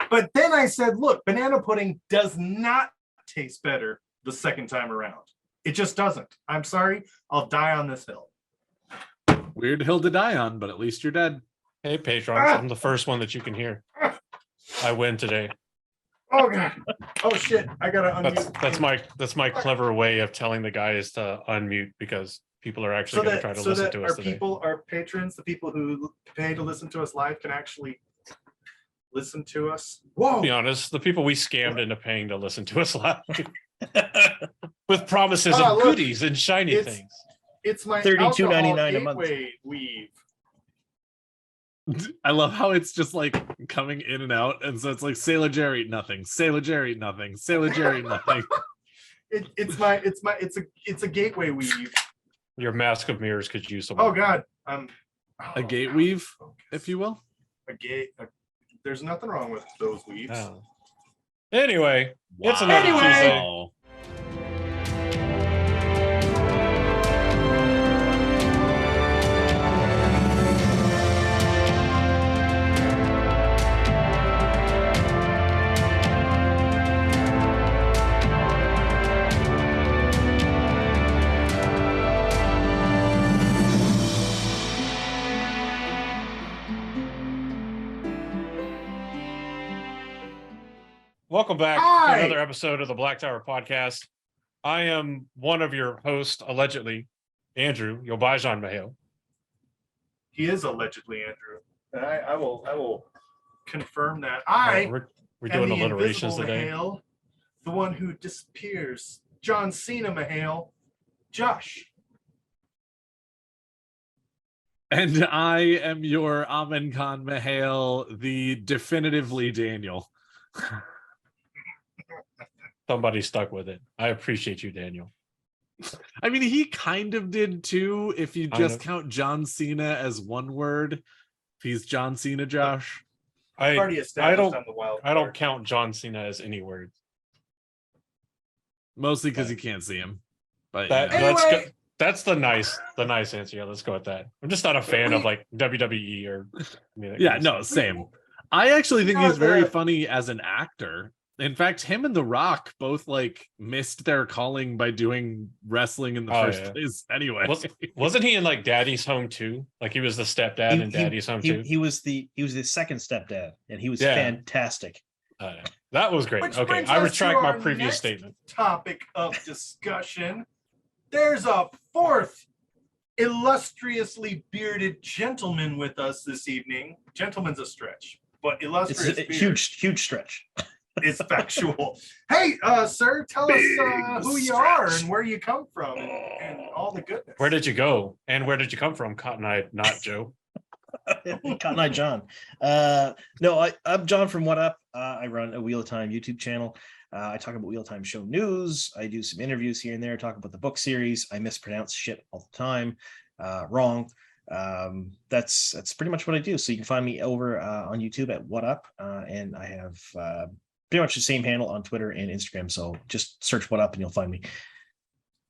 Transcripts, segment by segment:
But then I said, look, banana pudding does not taste better the second time around. It just doesn't. I'm sorry. I'll die on this hill. Weird hill to die on, but at least you're dead. Hey, patrons, I'm the first one that you can hear. I win today. Oh god. Oh shit. I gotta unmute. That's my clever way of telling the guys to unmute because people are actually going to try to listen to us today. Our patrons, the people who pay to listen to us live, can actually listen to us. Whoa. To be honest, the people we scammed into paying to listen to us live with promises of goodies and shiny things. It's my $32.99 a month. Weave. I love how it's just like coming in and out, and so it's like Sailor Jerry, nothing. Sailor Jerry, nothing. Sailor Jerry, nothing. It's a gateway weave. Your mask of mirrors could use some. Oh god. A gate weave, if you will. There's nothing wrong with those weaves. Oh. Anyway, Wow. it's another Tuesday. Welcome back to another episode of the Black Tower Podcast. I am one of your hosts, allegedly, Andrew Yobajan Mahale. He is allegedly Andrew. And I will confirm that. We're doing alliterations today. Mahale, the one who disappears. John Cena Mahale. Josh. And I am your Amin Khan Mahale, the definitively Daniel. Somebody stuck with it. I appreciate you, Daniel. I mean, he kind of did too, if you just count John Cena as one word. If he's John Cena, Josh. I don't count John Cena as any word. Mostly because you can't see him. But that's the nice answer. Yeah, let's go with that. I'm just not a fan of like WWE or same. I actually think he's very funny as an actor. In fact, him and The Rock both like missed their calling by doing wrestling in the first place. Anyway, wasn't he in like Daddy's Home too? Like he was the stepdad in Daddy's Home too. He was the second stepdad, and he was fantastic. That was great. Okay, I retract my previous statement. Topic of discussion. There's a fourth illustriously bearded gentleman with us this evening. Gentleman's a stretch, but illustrious. It's a huge stretch. Is factual. Hey, sir, tell us who you are and where you come from and all the goodness. Where did you go and where did you come from, Cotton Eye, not Joe? Cotton Eye John. No, I'm John from WotUp. I run a Wheel of Time YouTube channel. I talk about Wheel of Time show news. I do some interviews here and there, talk about the book series. I mispronounce shit all the time. Wrong. That's pretty much what I do. So you can find me over on YouTube at WotUp, and I have pretty much the same handle on Twitter and Instagram. So just search WotUp and you'll find me.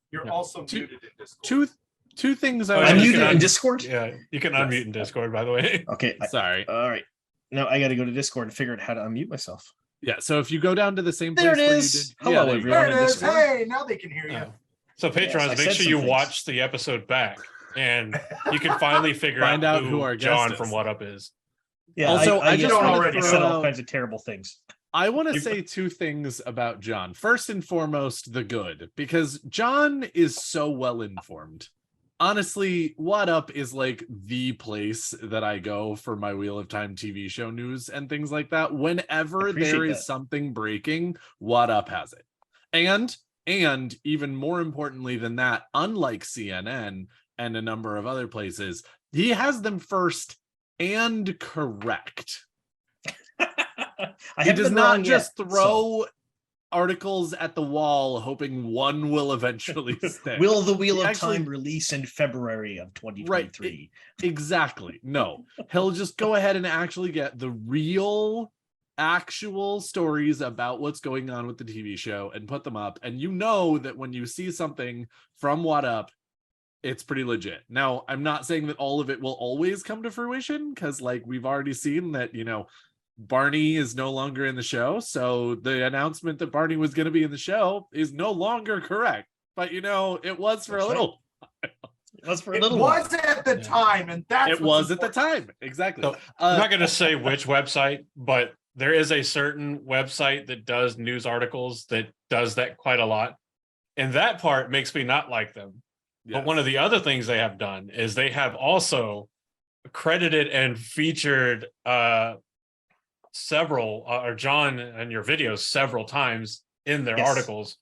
You're also muted in Discord. Two things I'm muted in Discord. Yeah, you can unmute in Discord, by the way. Okay. Sorry. All right. Now I got to go to Discord and figure out how to unmute myself. Yeah. So if you go down to the same place there it where is. you did, Hello, everyone. There it is. Hey, now they can hear you. So patrons, make sure you watch the episode back, and you can finally find out who our John from WotUp is. Yeah. Also, I just already said all kinds of terrible things. I want to say two things about John. First and foremost, the good, because John is so well informed. Honestly, WotUp is like the place that I go for my Wheel of Time TV show news and things like that. Whenever there is something breaking, WotUp has it. And even more importantly than that, unlike CNN and a number of other places, he has them first and correct. He does not just throw articles at the wall hoping one will eventually stick. Will the Wheel of Time release in February of 2023? Right, exactly. No, he'll just go ahead and actually get the actual stories about what's going on with the TV show and put them up. And you know that when you see something from WotUp, it's pretty legit. Now, I'm not saying that all of it will always come to fruition, because like we've already seen that, Barney is no longer in the show, so the announcement that Barney was going to be in the show is no longer correct. But it was for That's a right. little. It was for a It little while. was at the Yeah. time, and that's It was at the time, exactly. So, I'm not going to say which website, but there is a certain website that does news articles that does that quite a lot. And that part makes me not like them. But one of the other things they have done is they have also credited and featured several or John and your videos several times in their Yes. articles.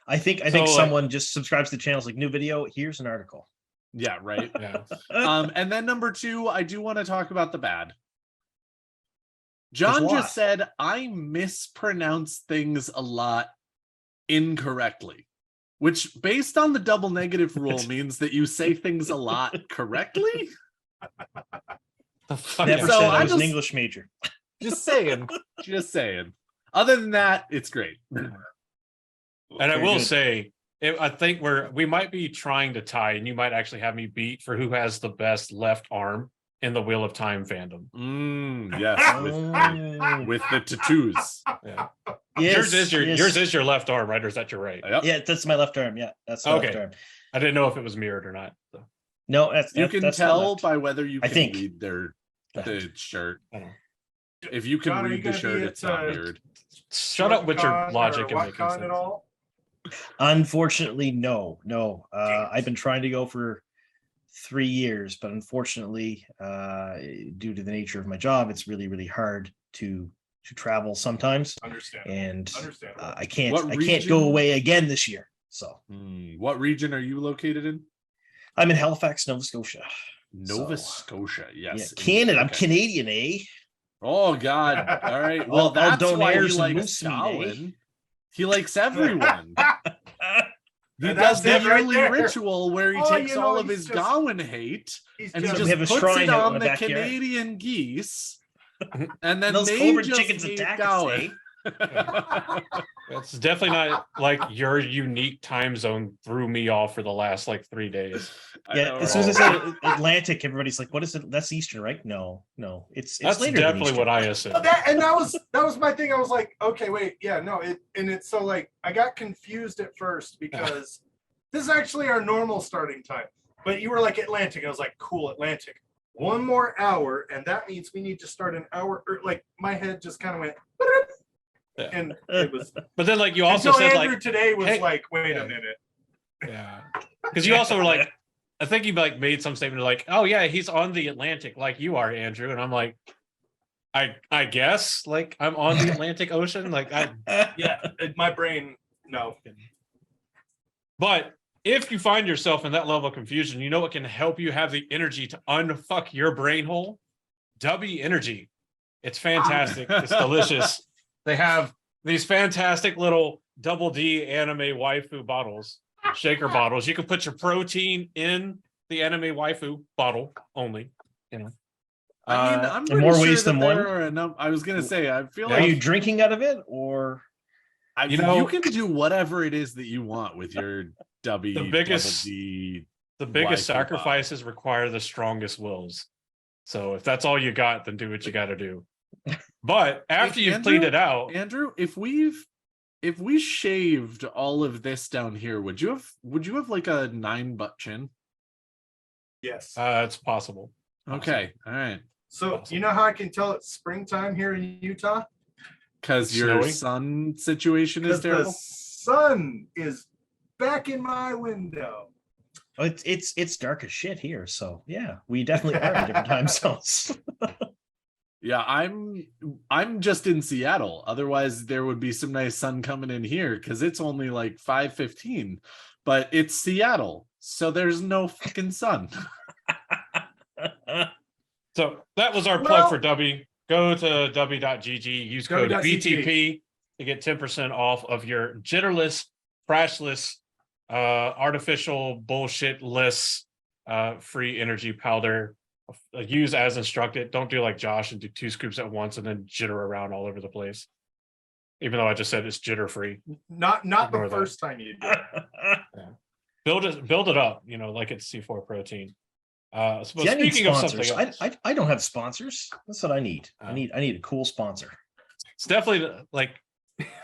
I think So, like- someone just subscribes to the channels like new video. Here's an article. Yeah, right. Yeah. And then number 2, I do want to talk about the bad. John There's a lot. just said I mispronounce things a lot incorrectly, which based on the double negative rule means that you say things a lot correctly. The fuck Never So said I I was an just- English major. Just saying. Just saying. Other than that, it's great. And I Very will good. say, I think we might be trying to tie, and you might actually have me beat for who has the best left arm in the Wheel of Time fandom. Yes, Oh. with the tattoos. Yeah. Yes, yours is your left arm, right? Or is that your right? Yep. Yeah, that's my left arm. Yeah, that's my left Okay. arm. I didn't know if it was mirrored or not. So. No, that's You that's, can that's my tell left. by whether you I can think. read the shirt. I don't know. If you can John, are you read the gonna shirt, be it's at, not weird. Shut up with your ShortCon logic or and making WotCon sense. at all? Unfortunately, no. Damn it. I've been trying to go for 3 years, but unfortunately, due to the nature of my job, it's really, really hard to travel sometimes, Understandable. and Understandable. I can't What I can't region? go away again this year. So What region are you located in? I'm in Halifax, Nova Scotia. Nova So, Scotia. Yeah, Yes. Canada. I'm Okay. Canadian, eh? Oh God! All right. I'll- Well, I'll that's donate why her he some likes moose meat, eh? Gawayn. He likes everyone. He And does that's the it right yearly there. ritual where he Oh, takes you know, all of he's his just- Gawayn hate He's and he We just have a puts shrine it out in on the the backyard. Canadian geese, and then Those they cobra just chickens hate attack us, Gawayn. eh? It's definitely not like your unique time zone threw me off for the last like 3 days. I Yeah, know, as soon as I right? said Atlantic, everybody's like, "What is it? That's Eastern, right?" No, it's That's later than definitely Eastern. what I assumed. that was my thing. I was like, okay, wait, yeah, no, it's so like I got confused at first because this is actually our normal starting time. But you were like Atlantic. I was like, cool, Atlantic. 1 more hour, and that means we need to start an hour. Like my head just kind of went, Yeah. and it was. But then like you also Until said Andrew like today was hey- like, wait yeah. a minute. yeah. Because you also were like, I think you like made some statement like, oh yeah, he's on the Atlantic like you are, Andrew. And I'm like, I guess like I'm on the Atlantic Ocean. Like Yeah, my brain. No. But if you find yourself in that level of confusion, you know what can help you have the energy to unfuck your brain hole? W Energy. It's fantastic. It's delicious. They have these fantastic little double D anime waifu bottles, shaker bottles. You can put your protein in the anime waifu bottle only. You know. I mean, I'm in pretty more sure ways that than there one? are enough. I was gonna say, I feel Are like you drinking out of it, or you know- can do whatever it is that you want with your W. The biggest- double D. The biggest Waifu bottle. sacrifices require the strongest wills. So if that's all you got, then do what you got to do. But after you've Andrew- cleaned it out, Andrew, if we shaved all of this down here, would you have like a 9-butt chin? Yes. it's possible. Okay, all right. So you know how I can tell it's springtime here in Utah? Because your Snowy? sun situation is Because the terrible. sun is back in my window. oh, it's dark as shit here? So yeah, we definitely are in different time zones. Yeah, I'm just in Seattle. Otherwise, there would be some nice sun coming in here because it's only like 5:15, but it's Seattle, so there's no fucking sun. So that was our Well- plug for W. Go to w.gg, use code W.gg. BTP to get 10% off of your jitterless, crashless, artificial bullshitless free energy powder. Use as instructed. Don't do like Josh and do 2 scoops at once and then jitter around all over the place. Even though I just said it's jitter free. Not Ignore the that. first time you do it. Build it up, like it's C4 protein. So See, I need speaking of something sponsors. else, I don't have sponsors. That's what I need. Oh. I need a cool sponsor it's definitely like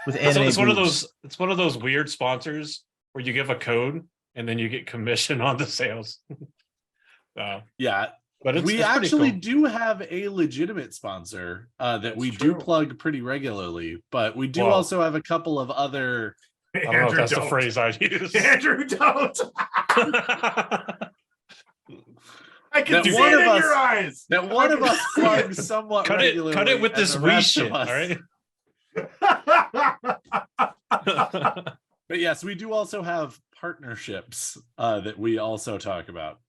with so anime it's one of boobs. those. It's one of those weird sponsors where you give a code and then you get commission on the sales. Yeah, But we it's pretty actually cool. do have a legitimate sponsor that That's we do true. plug pretty regularly, but we do Whoa. also have a couple of other. I don't know if Andrew, that's the don't. phrase I'd use. Andrew, don't. I can That see one it of in us- your eyes. That one of can us see plugs somewhat cut regularly. it with and this the wee rest of shit. All us- right. But yes, we do also have partnerships that we also talk about.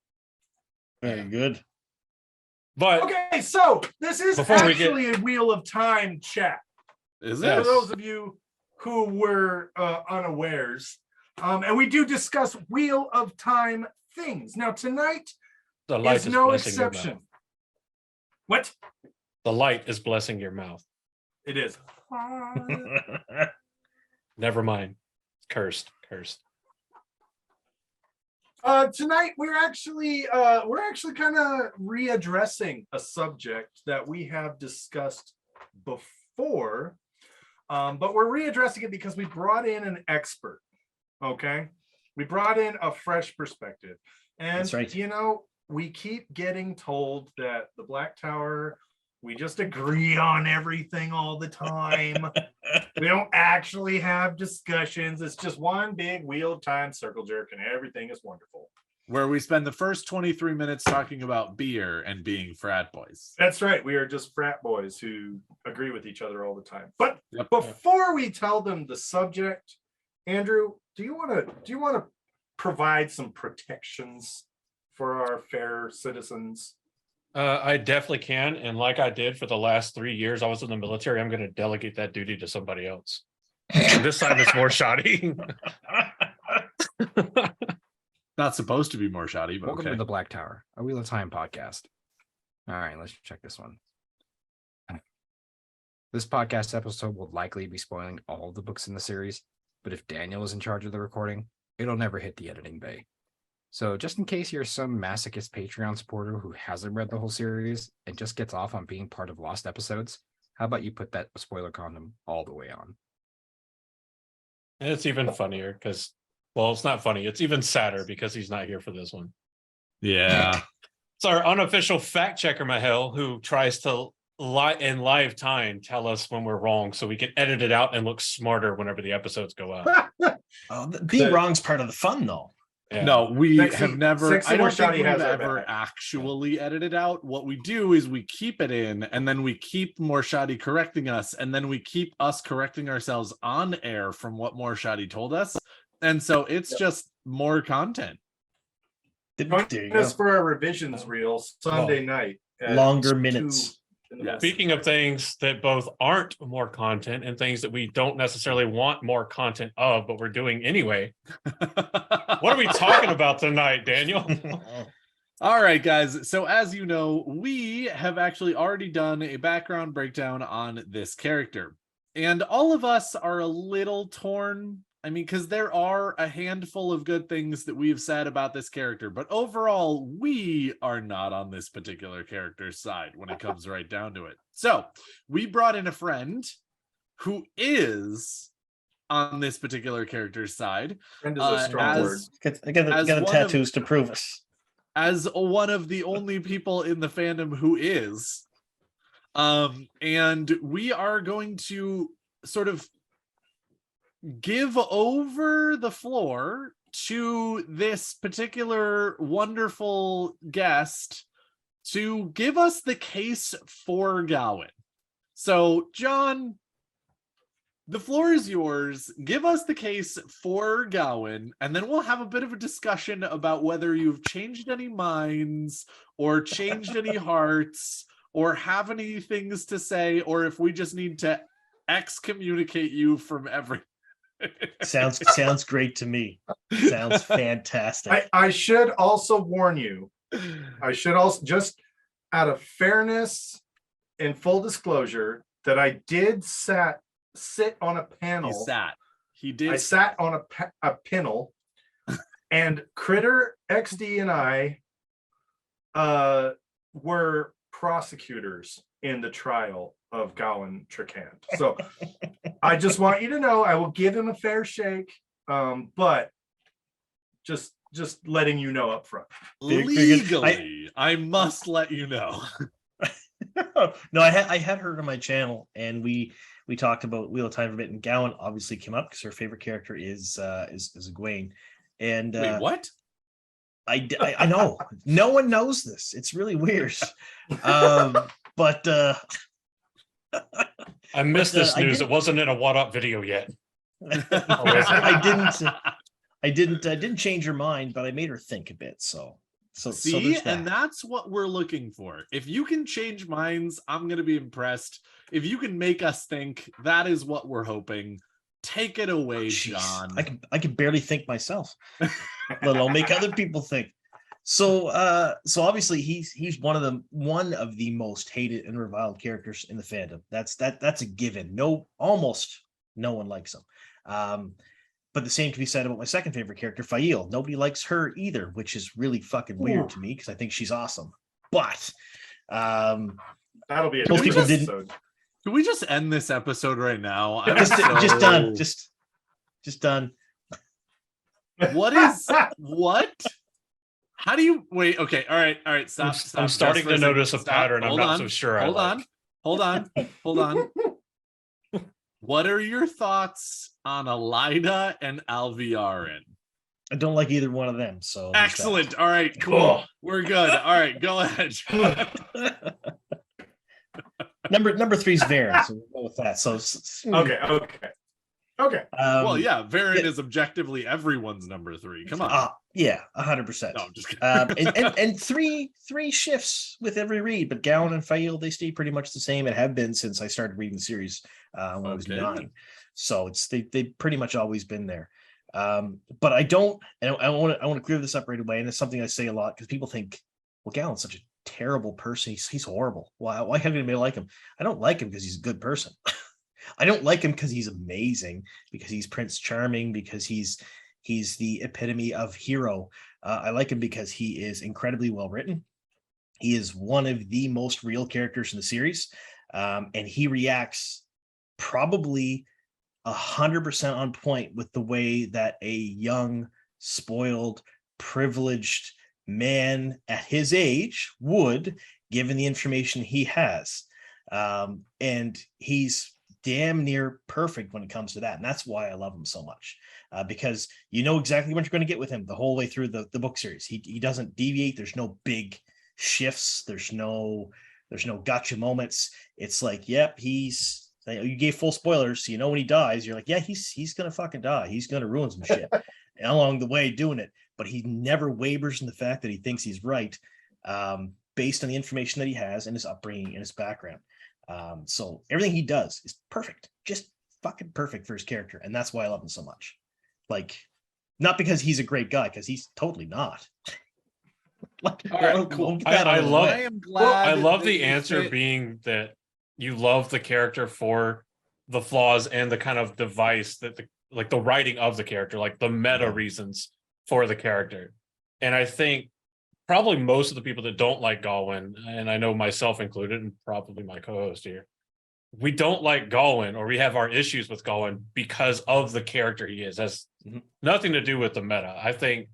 Very good. But Okay, so this is Before we get- actually a Wheel of Time chat. Is Yeah. it? For those of you who were unawares, and we do discuss Wheel of Time things. Now tonight the light is is no blessing your exception. mouth. What? The light is blessing your mouth. It is. Never mind. Cursed. Tonight we're actually kind of readdressing a subject that we have discussed before, but we're readdressing it because we brought in an expert. Okay, we brought in a fresh perspective, and That's right. you know, we keep getting told that the Black Tower, we just agree on everything all the time. We don't actually have discussions. It's just one big Wheel of Time circle jerk, and everything is wonderful. Where we spend the first 23 minutes talking about beer and being frat boys. That's right. We are just frat boys who agree with each other all the time. But Yep. before we tell them the subject, Andrew, do you want to provide some protections for our fair citizens? I definitely can. And like I did for the last 3 years I was in the military, I'm going to delegate that duty to somebody else. This time it's more shoddy. Not supposed to be more shoddy, but Welcome okay. to the Black Tower, a Wheel of Time podcast. All right, let's check this one. This podcast episode will likely be spoiling all the books in the series, but if Daniel is in charge of the recording, it'll never hit the editing bay. So just in case you're some masochist Patreon supporter who hasn't read the whole series and just gets off on being part of lost episodes, how about you put that spoiler condom all the way on? And it's even funnier because, well, it's not funny. It's even sadder because he's not here for this one. Yeah. It's our unofficial fact checker, Mahel, who tries to in live time tell us when we're wrong so we can edit it out and look smarter whenever the episodes go out. Being wrong's part of the fun, though. Yeah. No, we Sexy- have never. Sexy I don't think Shoddy we've has our ever back. actually edited out. What we do is we keep it in, and then we keep More Shoddy correcting us, and then we keep us correcting ourselves on air from what More Shoddy told us, and so it's just more content. There Join you go. us for our revisions reel Sunday night. at Longer 2 minutes. in the Yes. morning. Speaking of things that both aren't more content and things that we don't necessarily want more content of, but we're doing anyway. What are we talking about tonight, Daniel? All right, guys. So as you know, we have actually already done a background breakdown on this character. And all of us are a little torn. I mean, because there are a handful of good things that we've said about this character, but overall, we are not on this particular character's side when it comes right down to it. So we brought in a friend who is on this particular character's side. Friend is a strong word. I got as the one of- tattoos to prove it. As one of the only people in the fandom who is. And we are going to sort of give over the floor to this particular wonderful guest to give us the case for Gawyn. So, John, the floor is yours. Give us the case for Gawyn, and then we'll have a bit of a discussion about whether you've changed any minds or changed any hearts or have any things to say, or if we just need to excommunicate you from everything. Sounds great to me. Sounds fantastic. I should also warn you. I should also, just out of fairness and full disclosure, that I did sit on a panel. He did. I sat on a panel, and Critter XD and I were prosecutors in the trial of Gawain Tricand. So I just want you to know I will give him a fair shake, but just letting you know up front. Legally, I must let you know. No, I had her on my channel, and we talked about Wheel of Time for a bit, and Gowan obviously came up because her favorite character is Egwene. And Wait, what? I know no one knows this. It's really weird. But I missed this I news. It wasn't in a WotUp video yet. I didn't change her mind, but I made her think a bit. So See, there's and that. that's what we're looking for. If you can change minds, I'm gonna be impressed. If you can make us think, that is what we're hoping. Take it away, Jeez, John. I can barely think myself, let alone make other people think. So obviously he's one of the most hated and reviled characters in the fandom. That's a given. Almost no one likes him. But the same can be said about my second favorite character, Fail. Nobody likes her either, which is really fucking weird to me because I think she's awesome. But that'll be a most people different didn't. episode. Can we just end this episode right now? Just done. Just done. What? How do you wait? Okay, all right. Stop. I'm starting to notice a pattern. I'm not so sure. Hold on. What are your thoughts on Elayne and Alviarin? I don't like either one of them. So excellent. All right, cool. We're good. All right, go ahead. number 3 is Varen, so we'll go with that. So okay. Well, yeah, Varen is objectively everyone's number 3. Come on. Yeah, 100%. No, I'm just kidding. And three shifts with every read, but Gowan and Fail, they stay pretty much the same and have been since I started reading the series when I was 9. So they've pretty much always been there. But I don't, and I want to clear this up right away, and it's something I say a lot because people think, well, Gowan's such a terrible person. He's horrible. Why can't anybody like him? I don't like him because he's a good person. I don't like him because he's amazing, because he's Prince Charming, because he's the epitome of hero. I like him because he is incredibly well written. He is one of the most real characters in the series, and he reacts probably 100% on point with the way that a young, spoiled, privileged man at his age would, given the information he has. And he's damn near perfect when it comes to that. And that's why I love him so much, because you know exactly what you're going to get with him the whole way through the book series. He doesn't deviate. There's no big shifts. There's no gotcha moments. It's like, yep, you gave full spoilers. So you know when he dies, you're like, yeah, he's going to fucking die. He's going to ruin some shit along the way doing it. But he never wavers in the fact that he thinks he's right, based on the information that he has and his upbringing and his background. So everything he does is perfect, just fucking perfect for his character. And that's why I love him so much. Like, not because he's a great guy, because he's totally not. All right, cool. I love the answer being that you love the character for the flaws and the kind of device that the writing of the character, like the meta reasons for the character. And I think probably most of the people that don't like Gawain, and I know myself included, and probably my co-host here, we don't like Gawain, or we have our issues with Gawain because of the character he is. Has nothing to do with the meta. I think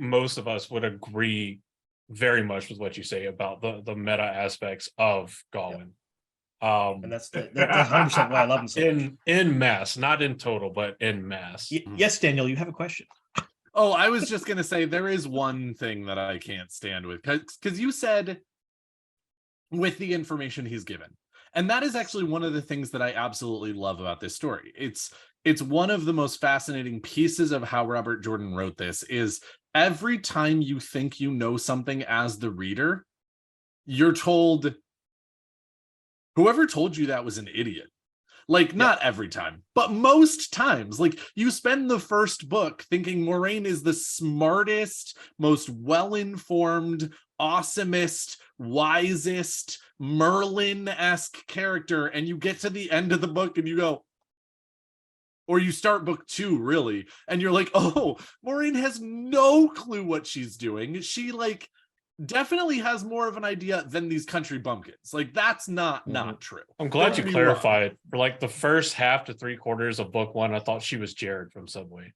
most of us would agree very much with what you say about the meta aspects of Gawain. And that's 100% why I love him so much. In mass, not in total, but in mass. Yes, Daniel, you have a question. Oh, I was just going to say there is one thing that I can't stand with, because you said with the information he's given. And that is actually one of the things that I absolutely love about this story. It's one of the most fascinating pieces of how Robert Jordan wrote this is every time you think you know something as the reader, you're told, whoever told you that was an idiot. Like, not every time, but most times. Like, you spend the first book thinking Moiraine is the smartest, most well-informed, awesomest, wisest, Merlin-esque character, and you get to the end of the book and you go, Or you start book 2 really, and you're like, oh, Maureen has no clue what she's doing. She like definitely has more of an idea than these country bumpkins. Like that's not true. I'm glad Don't you get me wrong. clarified. For like the first half to 3/4 of book 1, I thought she was Jared from Subway.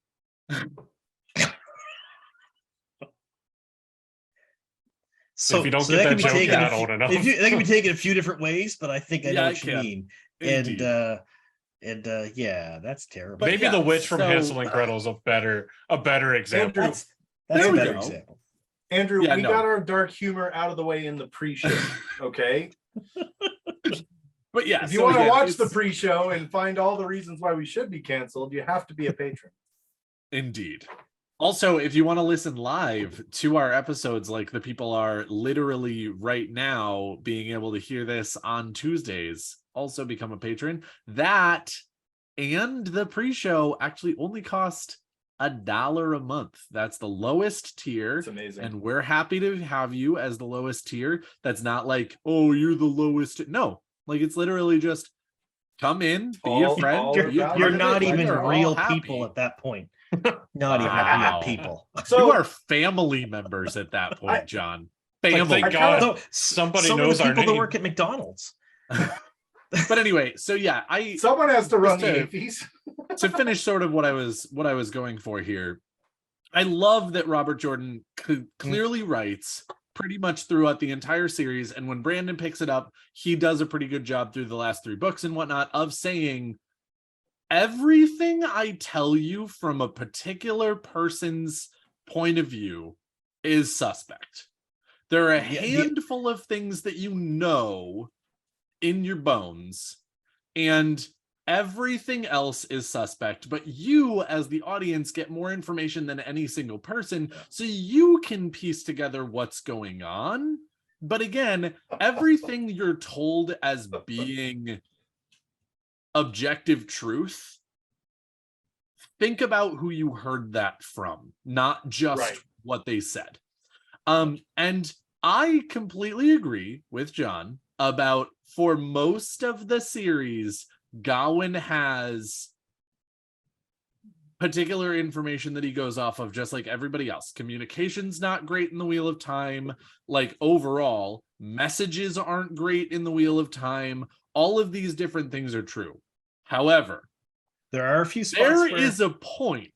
So if you don't so get that that can be joke, taken you're a not few- old enough. that can be taken a few different ways, but I think I know Yeah, what it you can. mean. Indeed. And yeah, that's terrible. But Maybe yeah, the witch from so- Hansel and Gretel is a better example. Andrew, That's There a we better go. example. Andrew, Yeah, we no. got our dark humor out of the way in the pre-show. Okay. But yeah, If you so want to again, watch the it's- pre-show and find all the reasons why we should be canceled, you have to be a patron. Indeed. Also, if you want to listen live to our episodes, like the people are literally right now being able to hear this on Tuesdays, also become a patron. That and the pre-show actually only cost $1 a month. That's the lowest tier. It's amazing. And we're happy to have you as the lowest tier. That's not like, oh, you're the lowest. No, like it's literally just come in, be a friend. all You're, be a part you're of it. not We even are all real happy. people at that point. Not Wow. even real people. So You are family members at that point, John. Family. thank God No, somebody some knows of the our people that name. work at McDonald's. But anyway, so yeah, someone has to run Just the AFEs. to finish sort of what I was going for here. I love that Robert Jordan clearly writes pretty much throughout the entire series, and when Brandon picks it up, he does a pretty good job through the last 3 books and whatnot of saying everything I tell you from a particular person's point of view is suspect. There are a handful of things that you know in your bones, and everything else is suspect, but you as the audience get more information than any single person, so you can piece together what's going on. But again, everything you're told as being objective truth, think about who you heard that from, not just Right. what they said. And I completely agree with John about, for most of the series, Gawain has particular information that he goes off of, just like everybody else. Communication's not great in the Wheel of Time. Like overall, messages aren't great in the Wheel of Time. All of these different things are true. However, There are a few spots there where is a point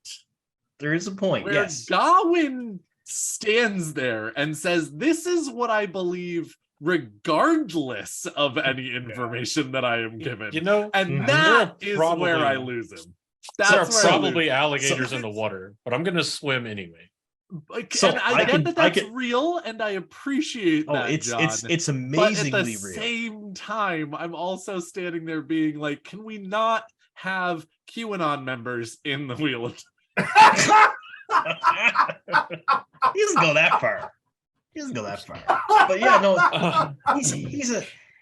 there is a point. where Yes. Gawain stands there and says, this is what I believe regardless of any information that I am given. You know, And Mhm. that There are is probably- where I lose him. there That's are where I probably lose him. alligators in the water, but I'm gonna swim anyway. Like, So and I I get can- that I that's can- real, and I appreciate Oh, that, it's John. it's but at amazingly the real. same time, I'm also standing there being like, can we not have QAnon members in the Wheel of He doesn't go that far. He doesn't go that far. But yeah, no,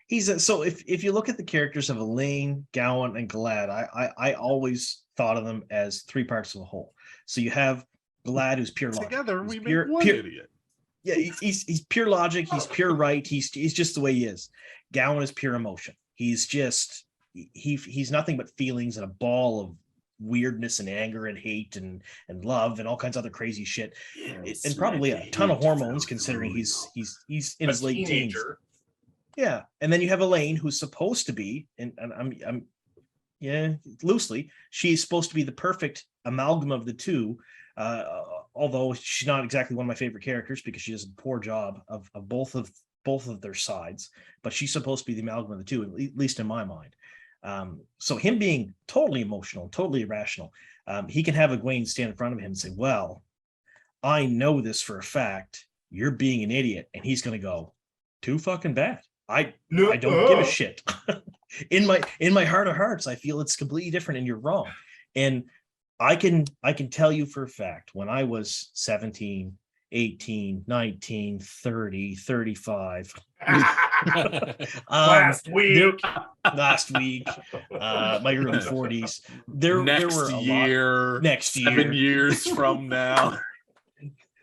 he's a so if you look at the characters of Elayne, Gawain, and Galad, I always thought of them as 3 parts of a whole. So you have Galad, who's pure logic. Together, He's we pure- make one pure- idiot. Yeah, he's pure logic. He's pure right. He's just the way he is. Gowan is pure emotion. He's just he's nothing but feelings and a ball of weirdness and anger and hate and love and all kinds of other crazy shit, and probably a ton of hormones considering he's in his late teens. teenager. Yeah, and then you have Elayne, who's supposed to be, and I'm yeah, loosely, she's supposed to be the perfect amalgam of the two. Although she's not exactly one of my favorite characters because she does a poor job of both of their sides, but she's supposed to be the amalgam of the two, at least in my mind. So him being totally emotional, totally irrational, he can have Egwene stand in front of him and say, well, I know this for a fact. You're being an idiot. And he's going to go, too fucking bad. I don't give a shit. in my heart of hearts, I feel it's completely different and you're wrong. And I can tell you for a fact, when I was 17, 18, 19, 30, 35, Last week. last week, my early 40s, there were Next a year, lot, next 7 year, years from now.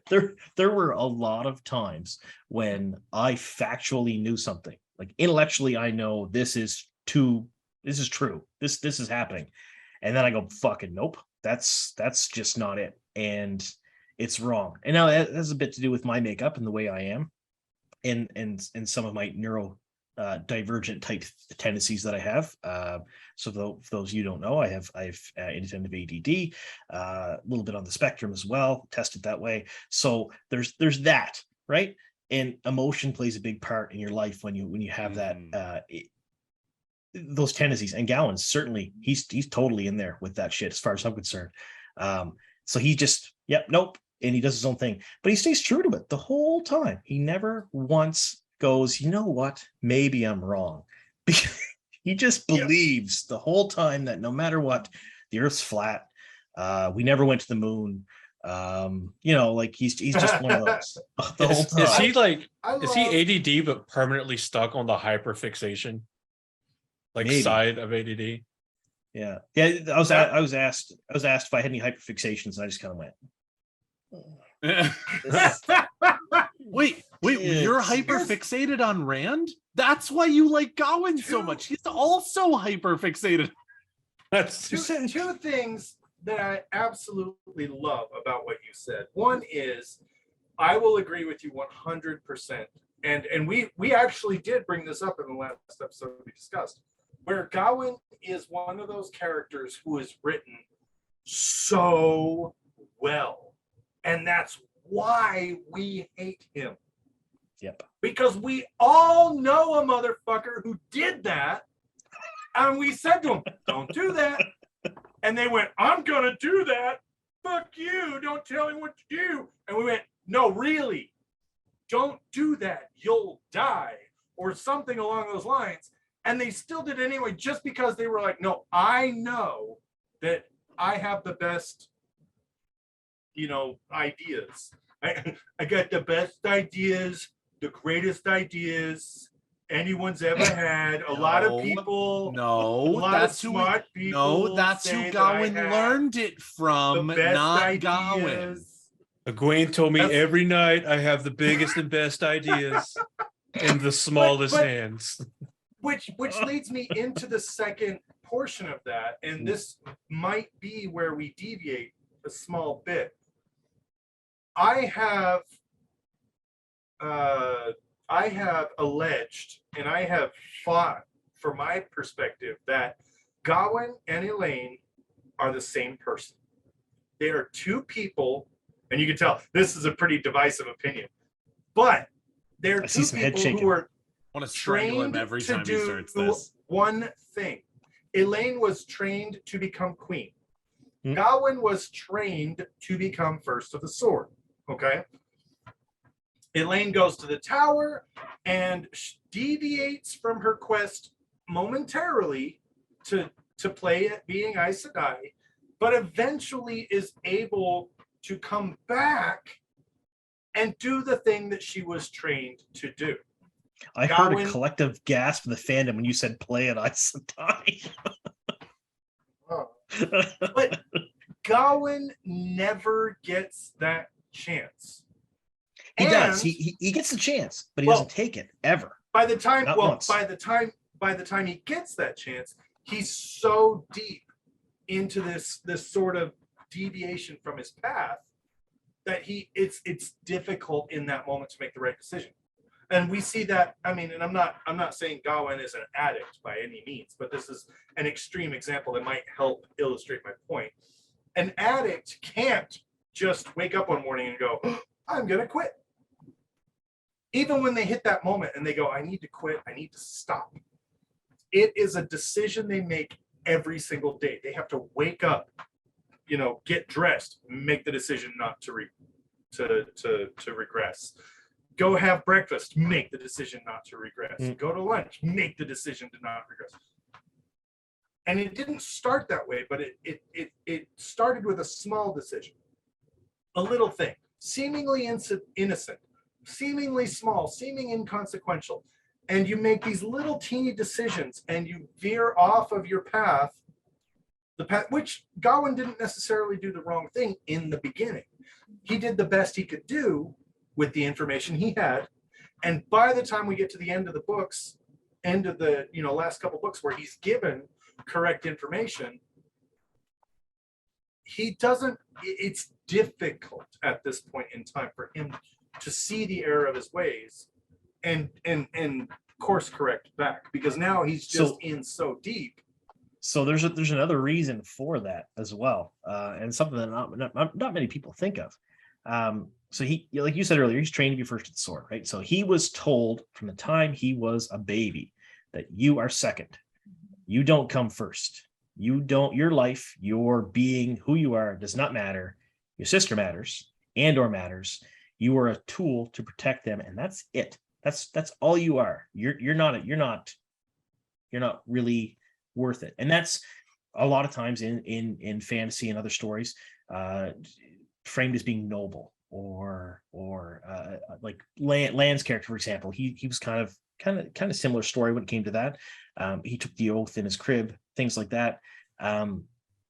there were a lot of times when I factually knew something. Like intellectually, I know this is true. This is happening. And then I go, fucking nope, that's just not it. And it's wrong. And now that has a bit to do with my makeup and the way I am, and some of my neuro divergent type tendencies that I have. So for those you don't know, I've independent ADD, a little bit on the spectrum as well, tested that way. So there's that, right? And emotion plays a big part in your life when you have that those tendencies. And Gowan, certainly he's totally in there with that shit as far as I'm concerned. So he just, nope. And he does his own thing, but he stays true to it the whole time. He never once goes, you know what, maybe I'm wrong. He just believes the whole time that no matter what, the earth's flat. We never went to the moon. Like he's just one of those the whole time. Is he like, is he ADD but permanently stuck on the hyperfixation Maybe. side of ADD? Yeah. I was asked if I had any hyperfixations, and I just kind of went. Wait, you're hyper fixated on Rand? That's why you like Gawain so much. He's also hyper fixated. That's two things that I absolutely love about what you said. One is, I will agree with you 100%. And we actually did bring this up in the last episode we discussed, where Gawain is one of those characters who is written so well. And that's why we hate him. Yep. Because we all know a motherfucker who did that. And we said to him, don't do that. And they went, I'm going to do that. Fuck you. Don't tell me what to do. And we went, no, really. Don't do that. You'll die. Or something along those lines. And they still did it anyway, just because they were like, no, I know that I have the best, ideas. I got the best ideas, the greatest ideas anyone's ever had. A lot of people. That's who smart people. That's who Gawain learned it from, not Gawain. Egwene told me every night I have the biggest and best ideas in the smallest hands. Which leads me into the second portion of that, and this might be where we deviate a small bit. I have alleged, and I have fought for my perspective, that Gawain and Elayne are the same person. They are two people, and you can tell this is a pretty divisive opinion, but they're two people who are I want to strangle him every time he starts this. One thing. Elayne was trained to become queen. Gawain was trained to become first of the sword. Okay. Elayne goes to the tower and deviates from her quest momentarily to play at being Aes Sedai, but eventually is able to come back and do the thing that she was trained to do. I heard a collective gasp in the fandom when you said play at Aes Sedai. But Gawain never gets that chance. He does. He gets the chance, but he doesn't take it ever. By the time by the time he gets that chance, he's so deep into this sort of deviation from his path that it's difficult in that moment to make the right decision. And we see that, and I'm not saying Gawain is an addict by any means, but this is an extreme example that might help illustrate my point. An addict can't just wake up one morning and go, I'm going to quit. Even when they hit that moment and they go, I need to quit, I need to stop. It is a decision they make every single day. They have to wake up, get dressed, make the decision not to regress. Go have breakfast, make the decision not to regress. Go to lunch, make the decision to not regress. And it didn't start that way, but it started with a small decision, a little thing, seemingly innocent, seemingly small, seeming inconsequential. And you make these little teeny decisions and you veer off of your path, which Gawain didn't necessarily do the wrong thing in the beginning. He did the best he could do with the information he had. And by the time we get to the end of the books, last couple books where he's given correct information, he doesn't. It's difficult at this point in time for him to see the error of his ways and course correct back, because now he's just in so deep. So there's another reason for that as well, and something that not many people think of. So he, like you said earlier, he's trained to be first at the sword, right? So he was told from the time he was a baby that you are second. You don't come first. You don't. Your life, your being, who you are, does not matter. Your sister matters, Andor matters. You are a tool to protect them, and that's it. That's all you are. You're not really worth it. And that's a lot of times in fantasy and other stories, framed as being noble, or like Lan's character, for example. He was kind of similar story when it came to that. He took the oath in his crib, things like that.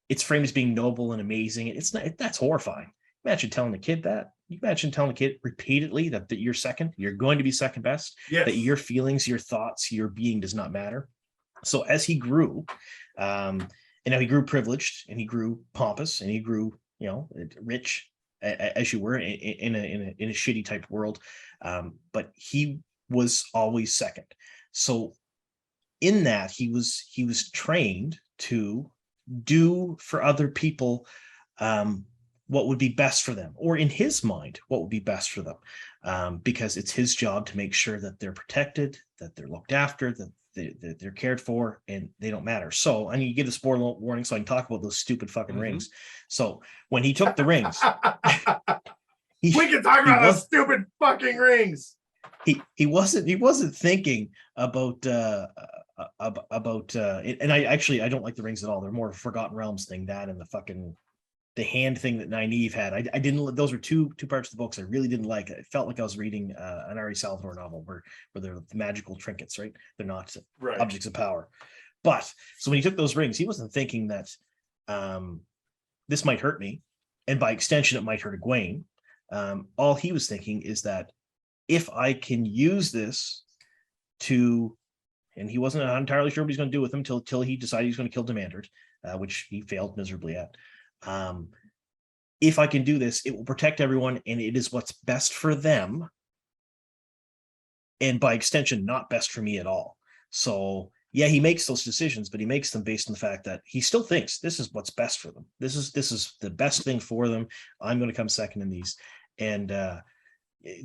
It's framed as being noble and amazing. It's not. That's horrifying. Imagine telling a kid that. You imagine telling a kid repeatedly that you're second, you're going to be second best, Yes. that your feelings, your thoughts, your being does not matter. So as he grew, and now he grew privileged, and he grew pompous, and he grew, rich, as you were in a shitty type world, but he was always second. So in that, he was trained to do for other people what would be best for them, or in his mind, what would be best for them, because it's his job to make sure that they're protected, that they're looked after, that they're cared for, and they don't matter. So I need to give a spoiler warning so I can talk about those stupid fucking rings. So when he took the rings, we can talk about those stupid fucking rings. He wasn't thinking about and I don't like the rings at all. They're more Forgotten Realms thing, that and the hand thing that Nynaeve had. I didn't. Those were two parts of the books I really didn't like. It felt like I was reading an Ari Salvador novel where they're magical trinkets, right? They're not objects of power. But so when he took those rings, he wasn't thinking that this might hurt me, and by extension, it might hurt Egwene. All he was thinking is that if I can use this to, and he wasn't entirely sure what he's going to do with them till he decided he was going to kill Demandred, which he failed miserably at. If I can do this, it will protect everyone, and it is what's best for them, and by extension, not best for me at all. So yeah, he makes those decisions, but he makes them based on the fact that he still thinks this is what's best for them. This is the best thing for them. I'm going to come second in these, and they're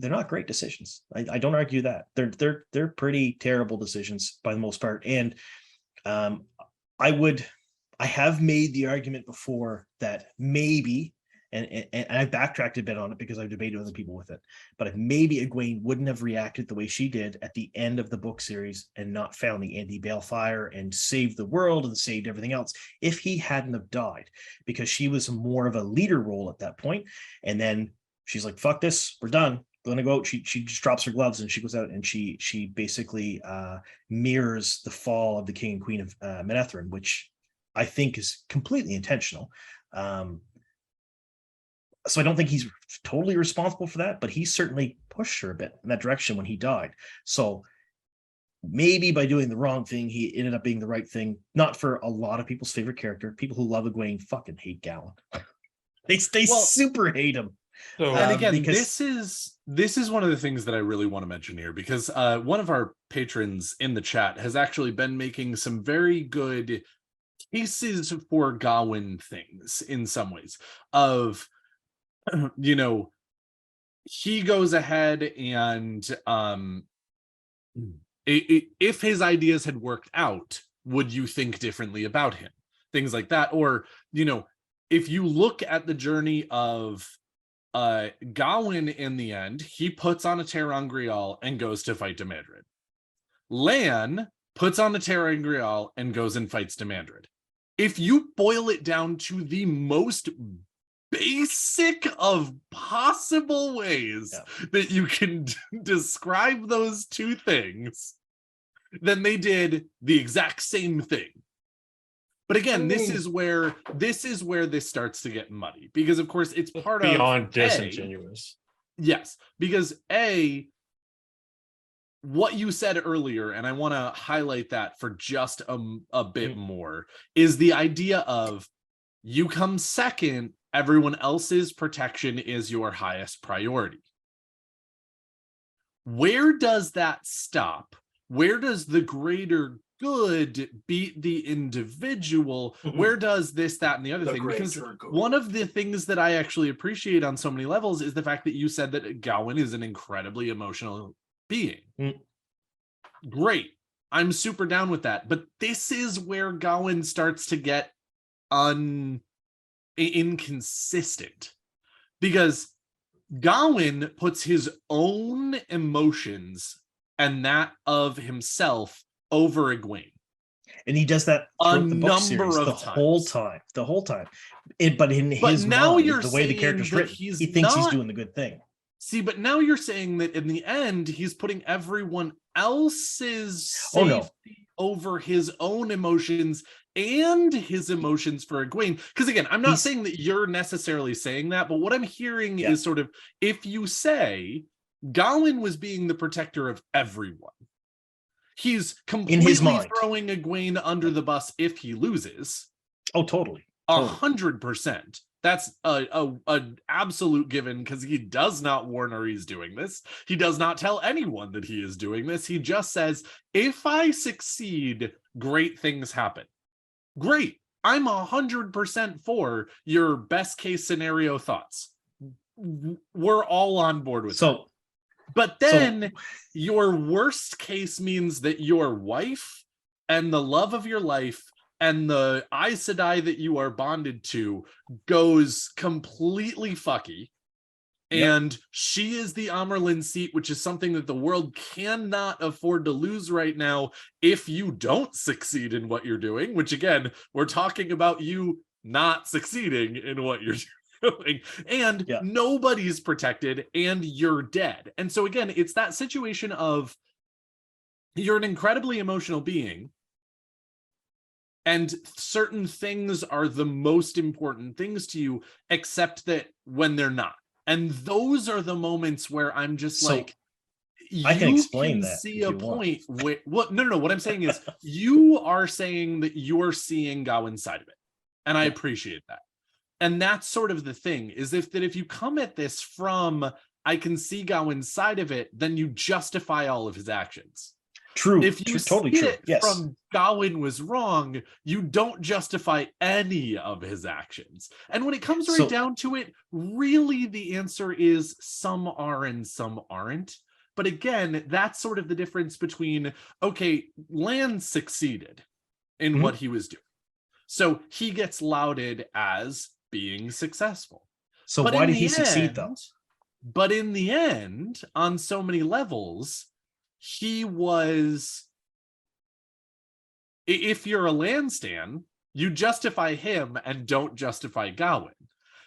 not great decisions. I don't argue that. They're pretty terrible decisions by the most part, and I have made the argument before that maybe, and I backtracked a bit on it because I've debated with other people with it, but if maybe Egwene wouldn't have reacted the way she did at the end of the book series and not found the anti-balefire and saved the world and saved everything else if he hadn't have died, because she was more of a leader role at that point. And then she's like, fuck this, we're done. Going to go out. She just drops her gloves and she goes out and she basically mirrors the fall of the king and queen of Manetheren, which I think is completely intentional. So I don't think he's totally responsible for that, but he certainly pushed her a bit in that direction when he died. So maybe by doing the wrong thing, he ended up being the right thing. Not for a lot of people's favorite character. People who love Egwene fucking hate Gawyn. They super hate him. So, and again, this is one of the things that I really want to mention here, because one of our patrons in the chat has actually been making some very good cases for Gawyn things in some ways of, he goes ahead and if his ideas had worked out, would you think differently about him? Things like that. Or, if you look at the journey of Gawyn, in the end, he puts on a ter'angreal and goes to fight Demandred. Lan puts on the ter'angreal and goes and fights Demandred. If you boil it down to the most basic of possible ways that you can describe those two things, then they did the exact same thing. But again, this is where this starts to get muddy, because of course it's part of beyond disingenuous. Yes, because what you said earlier, and I want to highlight that for just a bit more, is the idea of You come second, everyone else's protection is your highest priority. Where does that stop? Where does the greater good beat the individual? Where does this, that, and the other thing? Because one of the things that I actually appreciate on so many levels is the fact that you said that Gawyn is an incredibly emotional being. Great. I'm super down with that. But this is where Gawyn starts to get inconsistent, because Gawyn puts his own emotions and that of himself over Egwene. And he does that a throughout the book number series, of the times. whole time. But in his now mind, you're the way the saying character's that written, he's he thinks he's not- doing the good thing. See, but now you're saying that in the end, he's putting everyone else's safety over his own emotions and his emotions for Egwene. Because again, I'm not saying that you're necessarily saying that, but what I'm hearing is sort of, if you say Gawyn was being the protector of everyone, he's completely throwing Egwene under the bus if he loses. Oh, totally. 100%. That's an absolute given, because he does not warn her he's doing this. He does not tell anyone that he is doing this. He just says, if I succeed, great things happen. Great. I'm 100% for your best case scenario thoughts. We're all on board with that. But then your worst case means that your wife and the love of your life and the Aes Sedai that you are bonded to goes completely fucky. And she is the Amerlin seat, which is something that the world cannot afford to lose right now if you don't succeed in what you're doing, which again, we're talking about you not succeeding in what you're doing. And nobody's protected and you're dead. And so again, it's that situation of you're an incredibly emotional being, and certain things are the most important things to you, except that when they're not. And those are the moments where I'm just like, I can explain that. See a point where no. What I'm saying is, you are saying that you're seeing Gawyn's side of it, and I appreciate that. And that's sort of the thing, is if you come at this from I can see Gawyn's side of it, then you justify all of his actions. True. If you totally see true. it from Gawyn was wrong, you don't justify any of his actions. And when it comes right down to it, really the answer is some are and some aren't. But again, that's sort of the difference between, okay, Lan succeeded in what he was doing, so he gets lauded as being successful. So why did he succeed though? But in the end, on so many levels, he was, if you're a Lan stan, you justify him and don't justify Gawyn.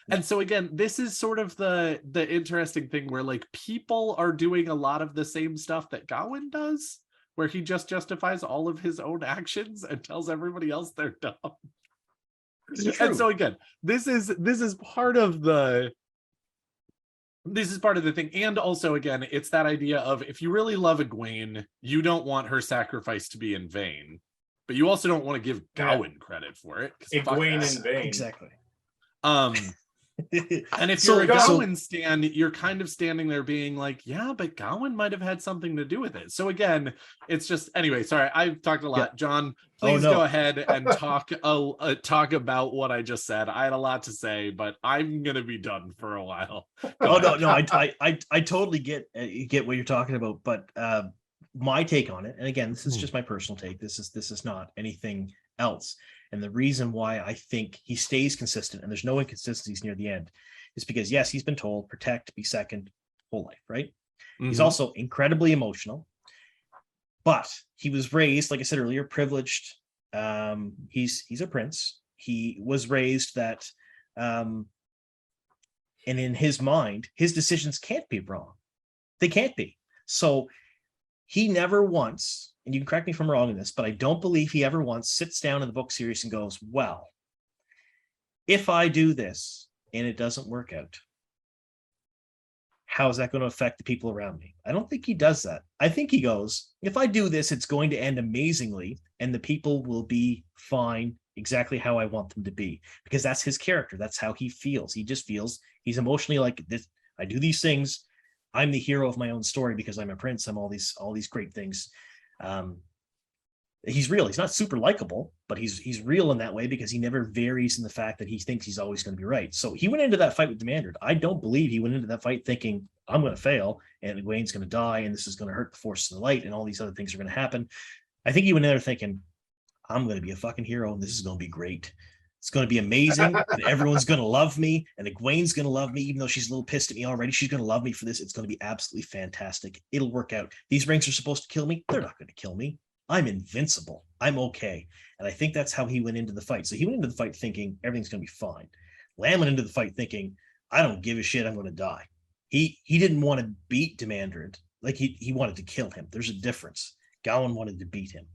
And so again, this is sort of the interesting thing where like people are doing a lot of the same stuff that Gawyn does, where he just justifies all of his own actions and tells everybody else they're dumb. And so again, this is part of the thing. And also, again, it's that idea of, if you really love Egwene, you don't want her sacrifice to be in vain, but you also don't want to give Gawyn credit for it. Egwene in vain. Exactly. And if you're a Gawyn stan, you're kind of standing there being like, yeah, but Gawyn might have had something to do with it. So again, it's just, anyway, sorry, I've talked a lot. John, please go ahead and talk about what I just said. I had a lot to say, but I'm gonna be done for a while. No, I totally get what you're talking about, but my take on it, and again, this is just my personal take. This is not anything else. And the reason why I think he stays consistent and there's no inconsistencies near the end is because, yes, he's been told protect, be second, whole life, right? He's also incredibly emotional, but he was raised, like I said earlier, privileged. He's a prince. He was raised that, and in his mind, his decisions can't be wrong. They can't be. So he never once, and you can correct me if I'm wrong in this, but I don't believe he ever once sits down in the book series and goes, well, if I do this and it doesn't work out, how is that going to affect the people around me? I don't think he does that. I think he goes, if I do this, it's going to end amazingly and the people will be fine exactly how I want them to be, because that's his character. That's how he feels. He just feels he's emotionally like this. I do these things. I'm the hero of my own story because I'm a prince. I'm all these great things. He's real. He's not super likable, but he's real in that way because he never varies in the fact that he thinks he's always going to be right. So he went into that fight with Demandred. I don't believe he went into that fight thinking I'm going to fail and Egwene's going to die and this is going to hurt the forces of the light and all these other things are going to happen. I think he went in there thinking I'm going to be a fucking hero and this is going to be great. It's going to be amazing and everyone's going to love me and Egwene's going to love me even though she's a little pissed at me already. She's going to love me for this. It's going to be absolutely fantastic. It'll work out. These rings are supposed to kill me. They're not going to kill me. I'm invincible. I'm okay. And I think that's how he went into the fight. So he went into the fight thinking everything's going to be fine. Lan went into the fight thinking, I don't give a shit. I'm going to die. He didn't want to beat Demandred. Like he wanted to kill him. There's a difference. Gawyn wanted to beat him.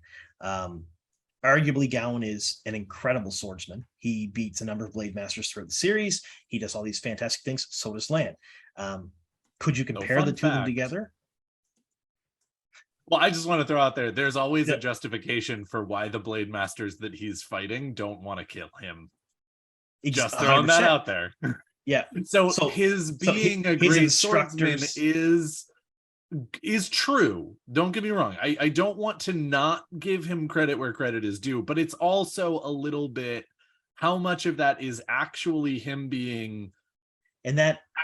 Arguably, Gawyn is an incredible swordsman. He beats a number of Blade Masters throughout the series. He does all these fantastic things. So does Lan. Could you compare the two of them together? Well, I just want to throw out there's always a justification for why the Blade Masters that he's fighting don't want to kill him. Just throwing 100%. That out there. Yeah. So his being a great swordsman is true. Don't get me wrong. I don't want to not give him credit where credit is due, but it's also a little bit how much of that is actually him being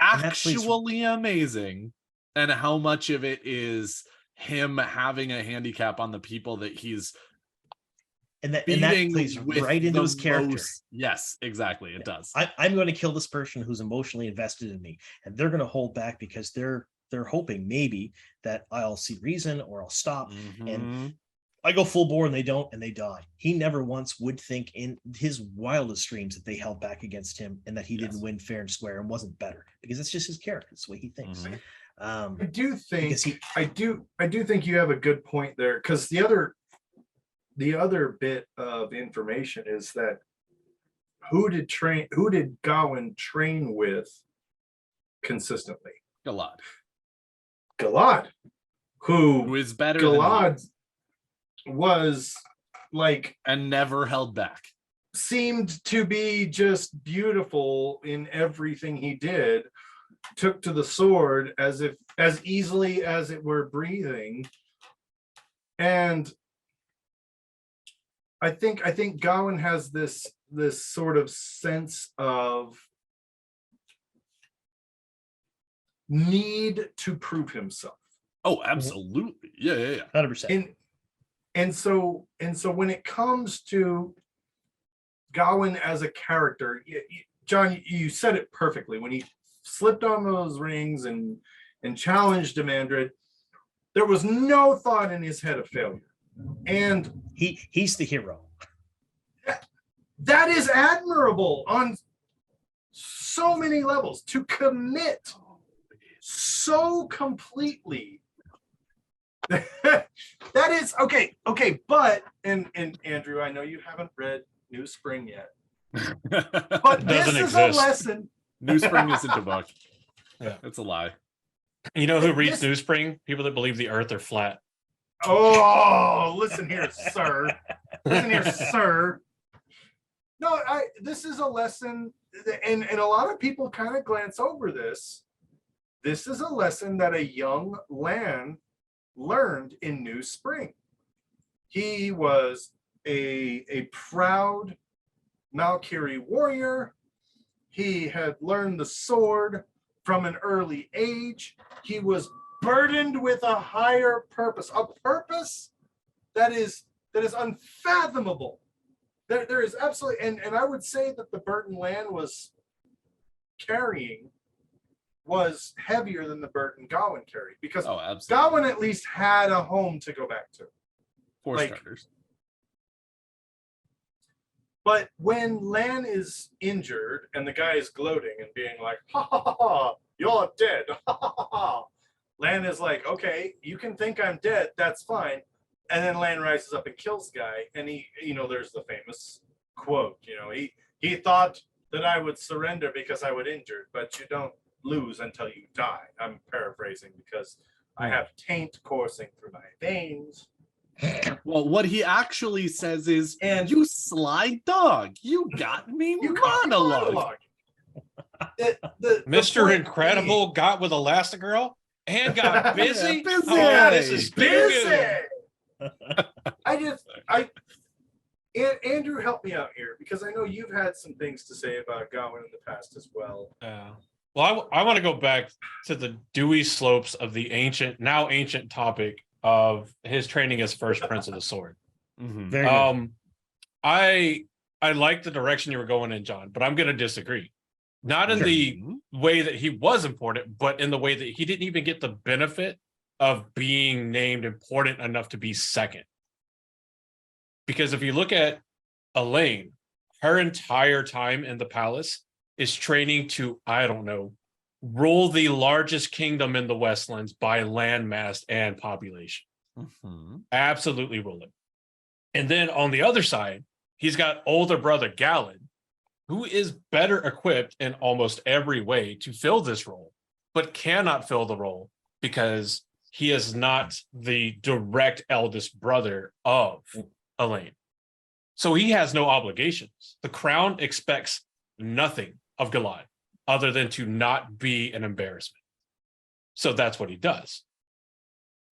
actually amazing and how much of it is him having a handicap on the people that he's and that plays right into his character. Yes, exactly. It does. I'm going to kill this person who's emotionally invested in me, and they're going to hold back because they're hoping maybe that I'll see reason or I'll stop. And I go full bore and they don't, and they die. He never once would think in his wildest dreams that they held back against him and that he didn't win fair and square and wasn't better, because it's just his character. It's the way he thinks. I do think I do think you have a good point there, because the other bit of information is that who did Gawyn train with consistently? Galad, who is better Galad was like and never held back. Seemed to be just beautiful in everything he did. Took to the sword as easily as it were breathing, and I think Gawyn has this sort of sense of need to prove himself. Oh, absolutely. Yeah. 100%. And so when it comes to Gawyn as a character, John, you said it perfectly. When he slipped on those rings and challenged Demandred, there was no thought in his head of failure. And he's the hero. That is admirable on so many levels, to commit so completely. That is okay, but and Andrew, I know you haven't read New Spring yet, but this is a lesson. New Spring isn't a book. Yeah, it's a lie. You know who reads New Spring? People that believe the earth are flat. Oh, listen here, sir. Listen here, sir. No, this is a lesson, and a lot of people kind of glance over this. This is a lesson that a young Lan learned in New Spring. He was a proud Valkyrie warrior. He had learned the sword from an early age. He was burdened with a higher purpose, a purpose that is unfathomable. There is absolutely, and I would say that the burden Lan was carrying was heavier than the burden Gawyn carried, because Gawyn at least had a home to go back to. For starters. But when Lan is injured and the guy is gloating and being like, ha ha ha, ha you're dead, ha ha ha ha, Lan is like, okay, you can think I'm dead, that's fine. And then Lan rises up and kills the guy, and he, there's the famous quote, he thought that I would surrender because I would injured, but you don't lose until you die. I'm paraphrasing because I have taint coursing through my veins. Well, what he actually says is, And- "You sly dog, you got me You caught me monologue." The Mr. point Incredible got with Elastigirl and got busy. Yeah, busy. Oh, this is being too busy. good. Andrew, help me out here because I know you've had some things to say about Gawain in the past as well. Well, I want to go back to the dewy slopes of the now ancient topic of his training as first Prince of the Sword. Mhm. Very good. I like the direction you were going in, John, but I'm going to disagree. Not in Sure. the way that he was important, but in the way that he didn't even get the benefit of being named important enough to be second. Because if you look at Elayne, her entire time in the palace is training to, I don't know, rule the largest kingdom in the Westlands by landmass and population. Mhm. Absolutely rule it. And then on the other side, he's got older brother Galen, who is better equipped in almost every way to fill this role, but cannot fill the role because he is not the direct eldest brother of Elayne. So he has no obligations. The crown expects nothing of Gilad other than to not be an embarrassment. So that's what he does.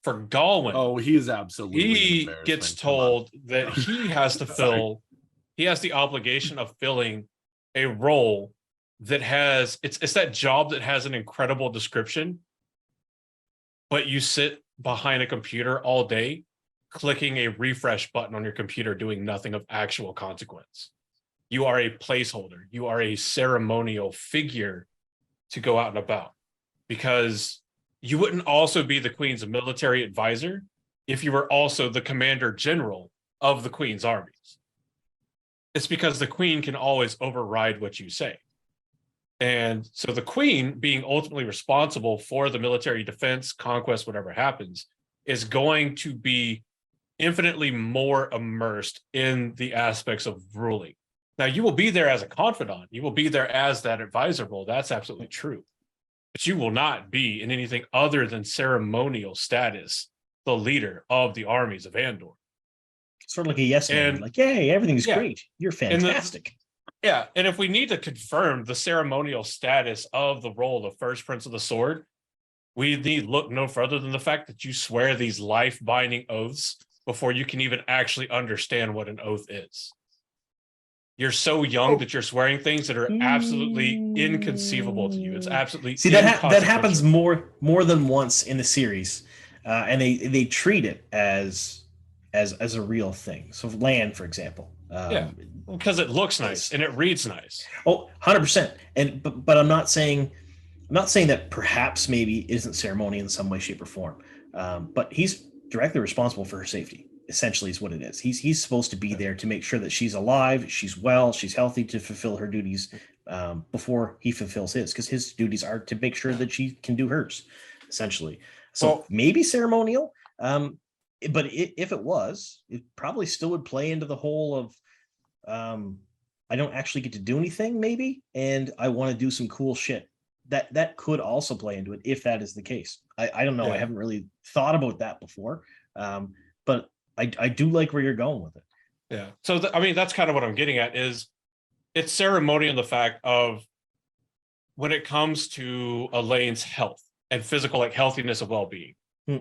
For Galwin, Oh, he is absolutely. an he embarrassment. gets Come on. told that he has to fill, he has the obligation of filling a role that has, it's that job that has an incredible description, but you sit behind a computer all day clicking a refresh button on your computer doing nothing of actual consequence. You are a placeholder. You are a ceremonial figure to go out and about, because you wouldn't also be the Queen's military advisor if you were also the commander general of the Queen's armies. It's because the Queen can always override what you say. And so the Queen, being ultimately responsible for the military defense, conquest, whatever happens, is going to be infinitely more immersed in the aspects of ruling. Now, you will be there as a confidant. You will be there as that advisor role. That's absolutely true. But you will not be in anything other than ceremonial status, the leader of the armies of Andor. Sort of like a yes man. And- Like, yay, everything's Yeah. great. You're And the- fantastic. Yeah, and if we need to confirm the ceremonial status of the role of First Prince of the Sword, we need look no further than the fact that you swear these life-binding oaths before you can even actually understand what an oath is. You're so young that you're swearing things that are absolutely inconceivable to you. It's absolutely See, that happens inconsequential. more than once in the series, and they treat it as a real thing. So land, for example. Yeah. Because it looks nice and it reads nice. Oh, 100%. And but I'm not saying that perhaps maybe it isn't ceremony in some way, shape, or form. But he's directly responsible for her safety. Essentially, is what it is. He's supposed to be there to make sure that she's alive, she's well, she's healthy to fulfill her duties before he fulfills his. Because his duties are to make sure that she can do hers, essentially. So Well- maybe ceremonial. But if it was, it probably still would play into the whole of I don't actually get to do anything, maybe, and I want to do some cool shit. That could also play into it if that is the case. I don't know. Yeah. I haven't really thought about that before, but I do like where you're going with it. Yeah. So, I mean, that's kind of what I'm getting at is it's ceremonial in the fact of when it comes to Elayne's health and physical, like healthiness of well-being,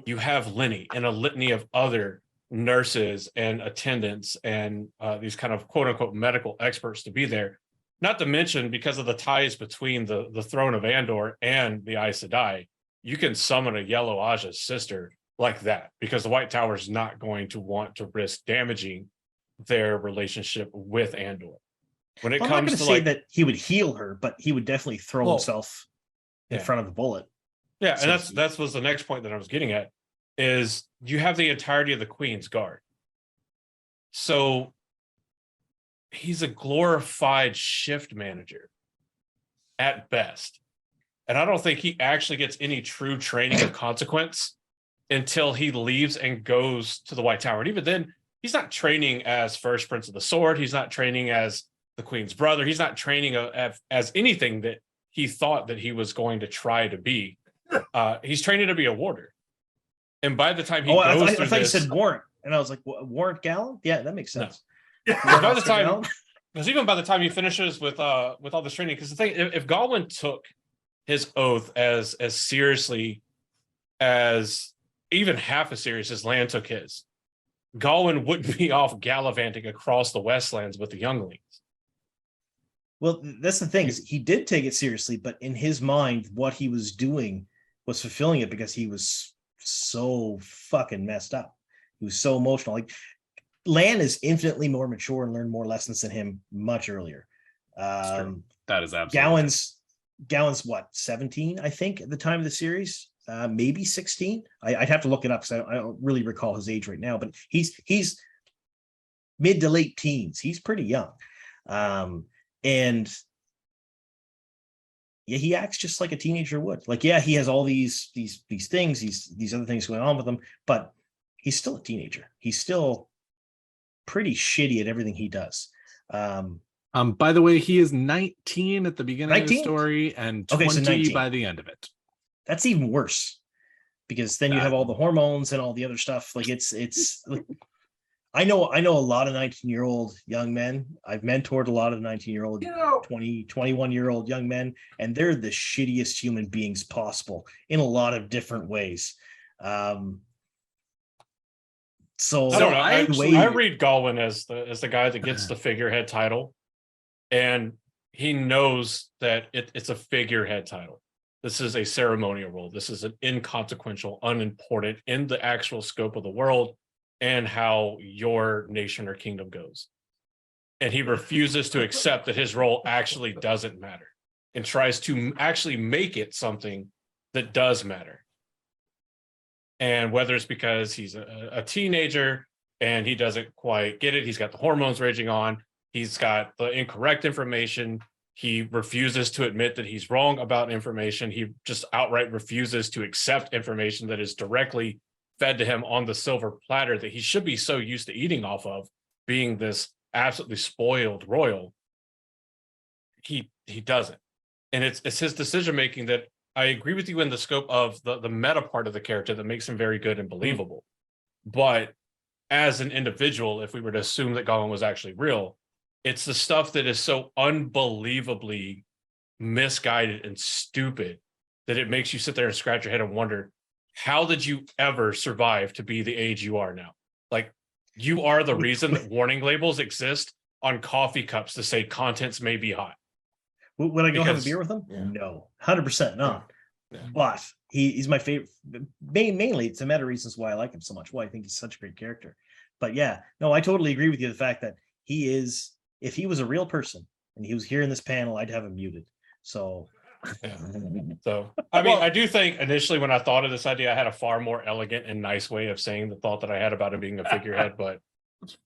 you have Lenny and a litany of other nurses and attendants and these kind of quote unquote medical experts to be there. Not to mention, because of the ties between the throne of Andor and the Aes Sedai, you can summon a Yellow Aja's sister like that, because the White Tower is not going to want to risk damaging their relationship with Andor. When it I'm not going comes to to say like, that he would heal her, but he would definitely throw Well, himself in yeah. front of the bullet. yeah, so and to speak. that was the next point that I was getting at, is you have the entirety of the Queen's Guard. So he's a glorified shift manager at best. And I don't think he actually gets any true training of consequence until he leaves and goes to the White Tower. And even then, he's not training as First Prince of the Sword. He's not training as the Queen's brother. He's not training as anything that he thought that he was going to try to be. He's training to be a warder. And by the time he I goes thought through you this, said warrant. And I was like, Warrant Gallon? Yeah, that makes No. sense. By the time, because even by the time he finishes with all this training, because the thing, if Gawyn took his oath as seriously as even half as serious as Lan took his, Gawyn wouldn't be off gallivanting across the Westlands with the younglings. Well, that's the thing, is he did take it seriously, but in his mind, what he was doing was fulfilling it because he was so fucking messed up. He was so emotional. Like, Lan is infinitely more mature and learned more lessons than him much earlier. That is absolutely Gowyn's what, 17, I think, at the time of the series, maybe 16. I'd have to look it up because I don't really recall his age right now, but he's mid to late teens. He's pretty young. And yeah, he acts just like a teenager would. Like, yeah, he has all these things, these other things going on with him, but he's still a teenager. He's still pretty shitty at everything he does. By the way, he is 19 at the beginning of the 19? story and Okay, 20 so 19. by the end of it. That's even worse because then you have all the hormones and all the other stuff. Like, it's like, I know a lot of 19-year-old young men. I've mentored a lot of 19-year-old, 20, 21-year-old young men, and they're the shittiest human beings possible in a lot of different ways. So I don't know. I read read Gawyn as the guy that gets the figurehead title, and he knows that it's a figurehead title. This is a ceremonial role. This is an inconsequential, unimportant in the actual scope of the world and how your nation or kingdom goes. And he refuses to accept that his role actually doesn't matter and tries to actually make it something that does matter. And whether it's because he's a teenager and he doesn't quite get it, he's got the hormones raging on, he's got the incorrect information, he refuses to admit that he's wrong about information, he just outright refuses to accept information that is directly fed to him on the silver platter that he should be so used to eating off of, being this absolutely spoiled royal. He doesn't. And it's his decision making that I agree with you in the scope of the meta part of the character that makes him very good and believable. But as an individual, if we were to assume that Gawyn was actually real, it's the stuff that is so unbelievably misguided and stupid that it makes you sit there and scratch your head and wonder, how did you ever survive to be the age you are now? Like, you are the reason that warning labels exist on coffee cups to say contents may be hot. Would I go have a beer with him? Yeah. No, 100% not. Yeah. But he's my favorite. Mainly, it's a matter of reasons why I like him so much. Why I think he's such a great character. But yeah, no, I totally agree with you. The fact that he is, if he was a real person and he was here in this panel, I'd have him muted. So, yeah. So I mean, I do think initially when I thought of this idea, I had a far more elegant and nice way of saying the thought that I had about him being a figurehead, but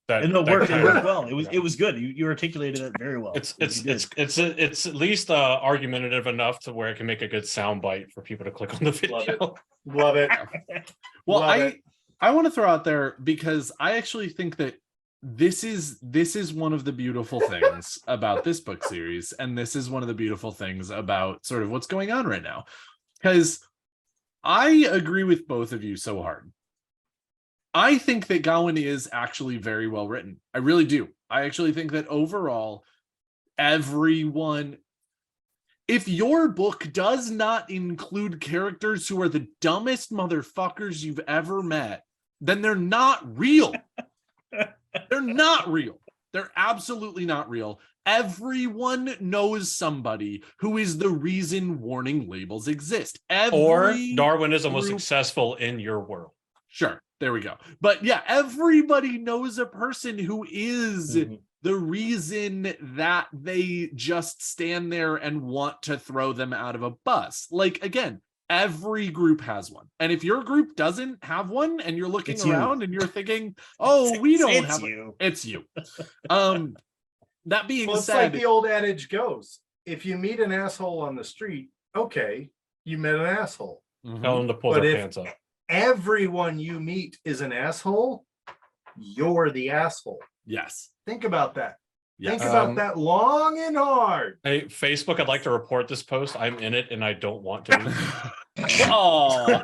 it worked well. It was good. You articulated it very well. It's at least argumentative enough to where it can make a good sound bite for people to click on the video. Love it. Well, Love I want to throw out there, because I actually think that this is one of the beautiful things about this book series, and this is one of the beautiful things about sort of what's going on right now, because I agree with both of you so hard. I think that Gawyn is actually very well written. I really do. I actually think that overall, everyone, if your book does not include characters who are the dumbest motherfuckers you've ever met, then they're not real. They're not real. They're absolutely not real. Everyone knows somebody who is the reason warning labels exist. Or Darwinism was successful in your world. Sure, there we go. But yeah, everybody knows a person who is the reason that they just stand there and want to throw them out of a bus. Like, again, every group has one. And if your group doesn't have one and you're looking around and you're thinking, oh, we don't have it, it's you. That being Well, it's said, like the old adage goes, if you meet an asshole on the street, okay, you met an asshole. Tell them to pull But their if pants up. everyone you meet is an asshole, you're the asshole. yes. Think about that. Yes. Think about that long and hard. Hey, Facebook, I'd like to report this post. I'm in it and I don't want to. Oh,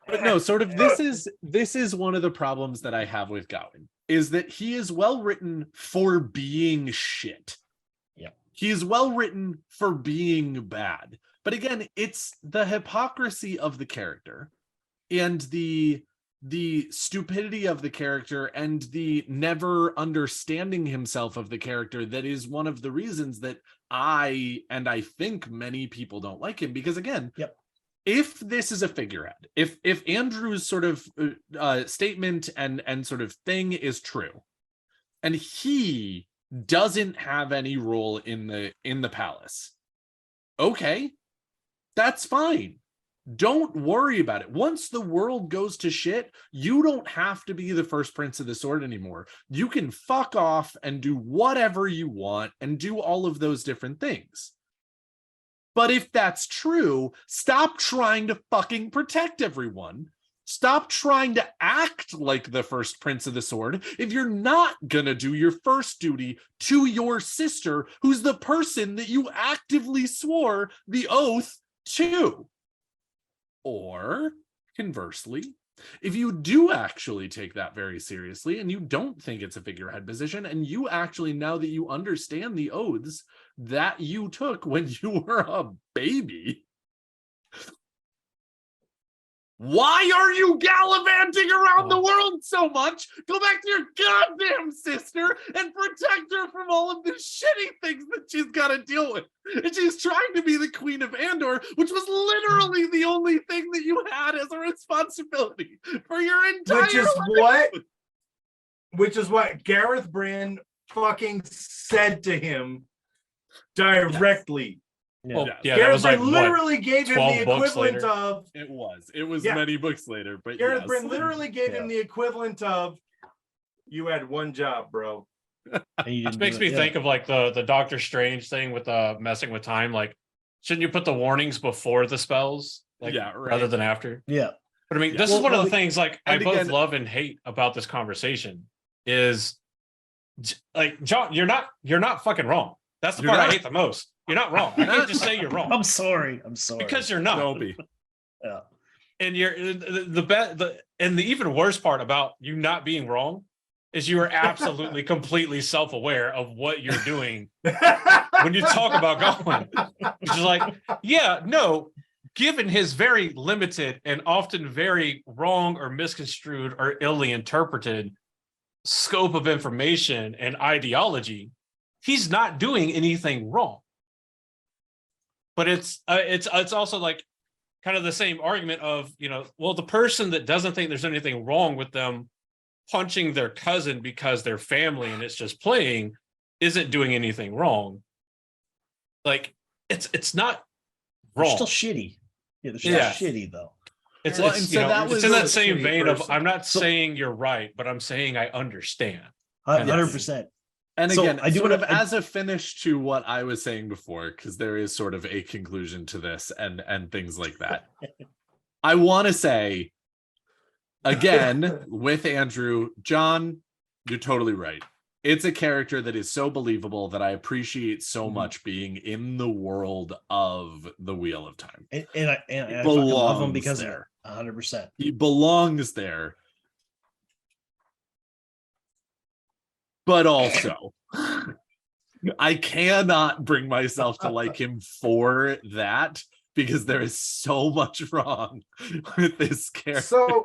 But no, sort of this is one of the problems that I have with Gawain, is that he is well written for being shit. Yeah. He is well written for being bad. But again, it's the hypocrisy of the character and the stupidity of the character and the never understanding himself of the character that is one of the reasons that I think many people don't like him. Because again, Yep. If this is a figurehead, if Andrew's sort of statement and sort of thing is true, and he doesn't have any role in the palace, okay, that's fine. Don't worry about it. Once the world goes to shit, you don't have to be the first Prince of the Sword anymore. You can fuck off and do whatever you want and do all of those different things. But if that's true, stop trying to fucking protect everyone. Stop trying to act like the first Prince of the Sword if you're not gonna do your first duty to your sister, who's the person that you actively swore the oath to. Or conversely, if you do actually take that very seriously and you don't think it's a figurehead position, and you actually, now that you understand the oaths that you took when you were a baby, why are you gallivanting around the world so much? Go back to your goddamn sister and protect her from all of the shitty things that she's got to deal with. And she's trying to be the Queen of Andor, which was literally the only thing that you had as a responsibility for your entire life. Which is what Gareth Brand fucking said to him directly. Yeah. Well, yeah, that Gareth was like Brand literally gave him 12 the books equivalent later? of. It was Yeah. many books later, but Gareth yes. Brand literally gave him the equivalent of, you had one job, bro. Which makes me think of like the Doctor Strange thing with messing with time. Like, shouldn't you put the warnings before the spells? Like, Yeah, right. rather than after? Yeah. But I mean, Yeah. this is one of the things like I and both again- love and hate about this conversation is like, John, you're not fucking wrong. That's the You're part I not. hate the most. You're not wrong. I can't just say you're wrong I'm sorry. because you're not. Don't be. Yeah. And you're and the even worse part about you not being wrong is you are absolutely completely self-aware of what you're doing when you talk about Gawain. Which is like, yeah, no, given his very limited and often very wrong or misconstrued or illy interpreted scope of information and ideology, he's not doing anything wrong. But it's also like kind of the same argument of, you know, well, the person that doesn't think there's anything wrong with them punching their cousin because they're family and it's just playing isn't doing anything wrong. Like, it's not wrong. They're still shitty. Yeah, they're still Yeah. shitty though. It's, Well, it's, and you so know, that it's was in a that same shitty vein of, person. I'm not saying you're right, but I'm saying I understand. 100%. And So, again, I do sort wanna- of as a finish to what I was saying before, because there is sort of a conclusion to this and things like that. I want to say, again, with Andrew, John, you're totally right. It's a character that is so believable that I appreciate so much being in the world of the Wheel of Time. And I fucking love them belongs because there. of it. 100%. He belongs there. But also, I cannot bring myself to like him for that, because there is so much wrong with this character So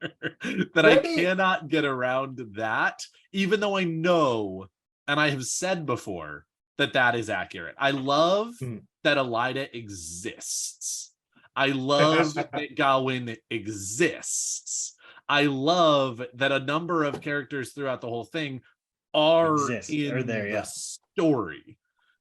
that I let me- cannot get around that, even though I know, and I have said before, that that is accurate. I love that Elayne exists. I love that Gawain exists. I love that a number of characters throughout the whole thing are Exist. in They're there, the yeah. story.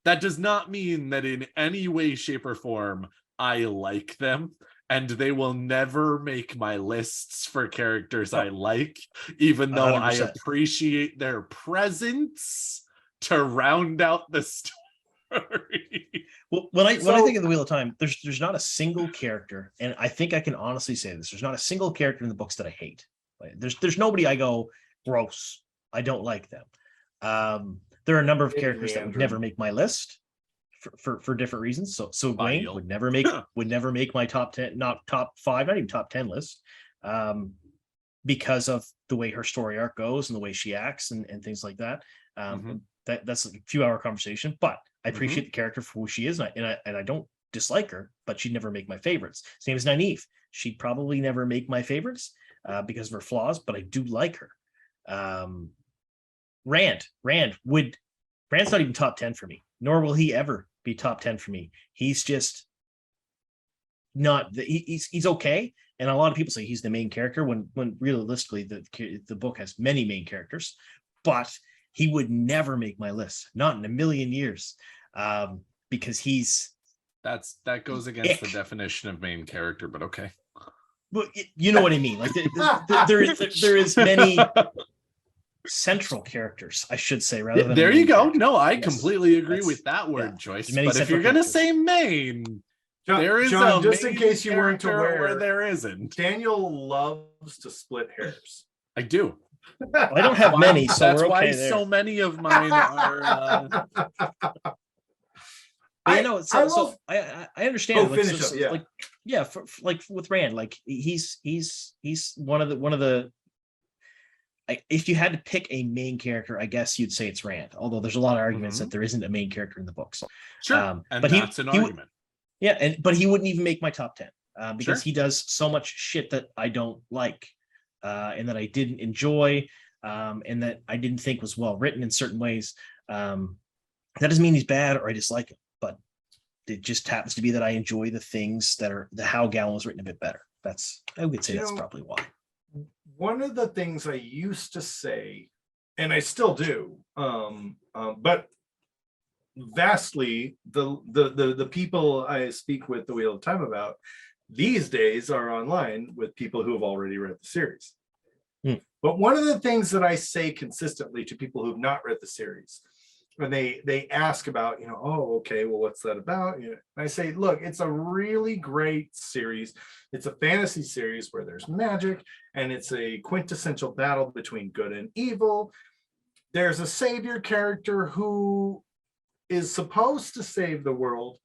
That does not mean that in any way, shape, or form I like them, and they will never make my lists for characters I like, even though I 100%. appreciate their presence to round out the story. Well, when I think of the Wheel of Time, there's not a single character, and I think I can honestly say this: there's not a single character in the books that I hate. Like, there's nobody I go gross. I don't like them. There are a number of Maybe characters that would Andrew. never make my list. for different reasons. So Gawain Vile. would never make my top 10, not top 5, not even top 10 list, because of the way her story arc goes and the way she acts and things like that. That's a few hour conversation, but I appreciate the character for who she is, and I don't dislike her, but she'd never make my favorites. Same as Nynaeve. She'd probably never make my favorites because of her flaws, but I do like her. Rand's not even top 10 for me, nor will he ever be top 10 for me. He's just not he's okay. And a lot of people say he's the main character when realistically the book has many main characters, but he would never make my list, not in a million years, because that goes against the definition of main character, but okay. Well, you know what I mean. Like there is many central characters, I should say, rather than there you go. character. No, I Yes. completely agree with that word choice. Many But if central you're gonna characters. say main, John, there is John, a just in main case you weren't character aware, where there isn't. Daniel loves to split hairs. I do. Well, I don't have many, so That's we're why okay there. so many of mine are. But, you know, I so love- I understand. Oh, like, finish up, yeah. Like, yeah, like with Rand, like he's one of the. If you had to pick a main character, I guess you'd say it's Rand. Although there's a lot of arguments that there isn't a main character in the books. Sure, and but that's an argument. But he wouldn't even make my top 10 because Sure. he does so much shit that I don't like, and that I didn't enjoy, and that I didn't think was well written in certain ways. That doesn't mean he's bad or I dislike him, but it just happens to be that I enjoy the things that are how Gawyn was written a bit better. I would say that's probably why. One of the things I used to say, and I still do, but vastly the people I speak with the Wheel of Time about these days are online with people who have already read the series. But one of the things that I say consistently to people who've not read the series, when they ask about, oh, okay, well, what's that about? And I say, look, it's a really great series. It's a fantasy series where there's magic, and it's a quintessential battle between good and evil. There's a savior character who is supposed to save the world,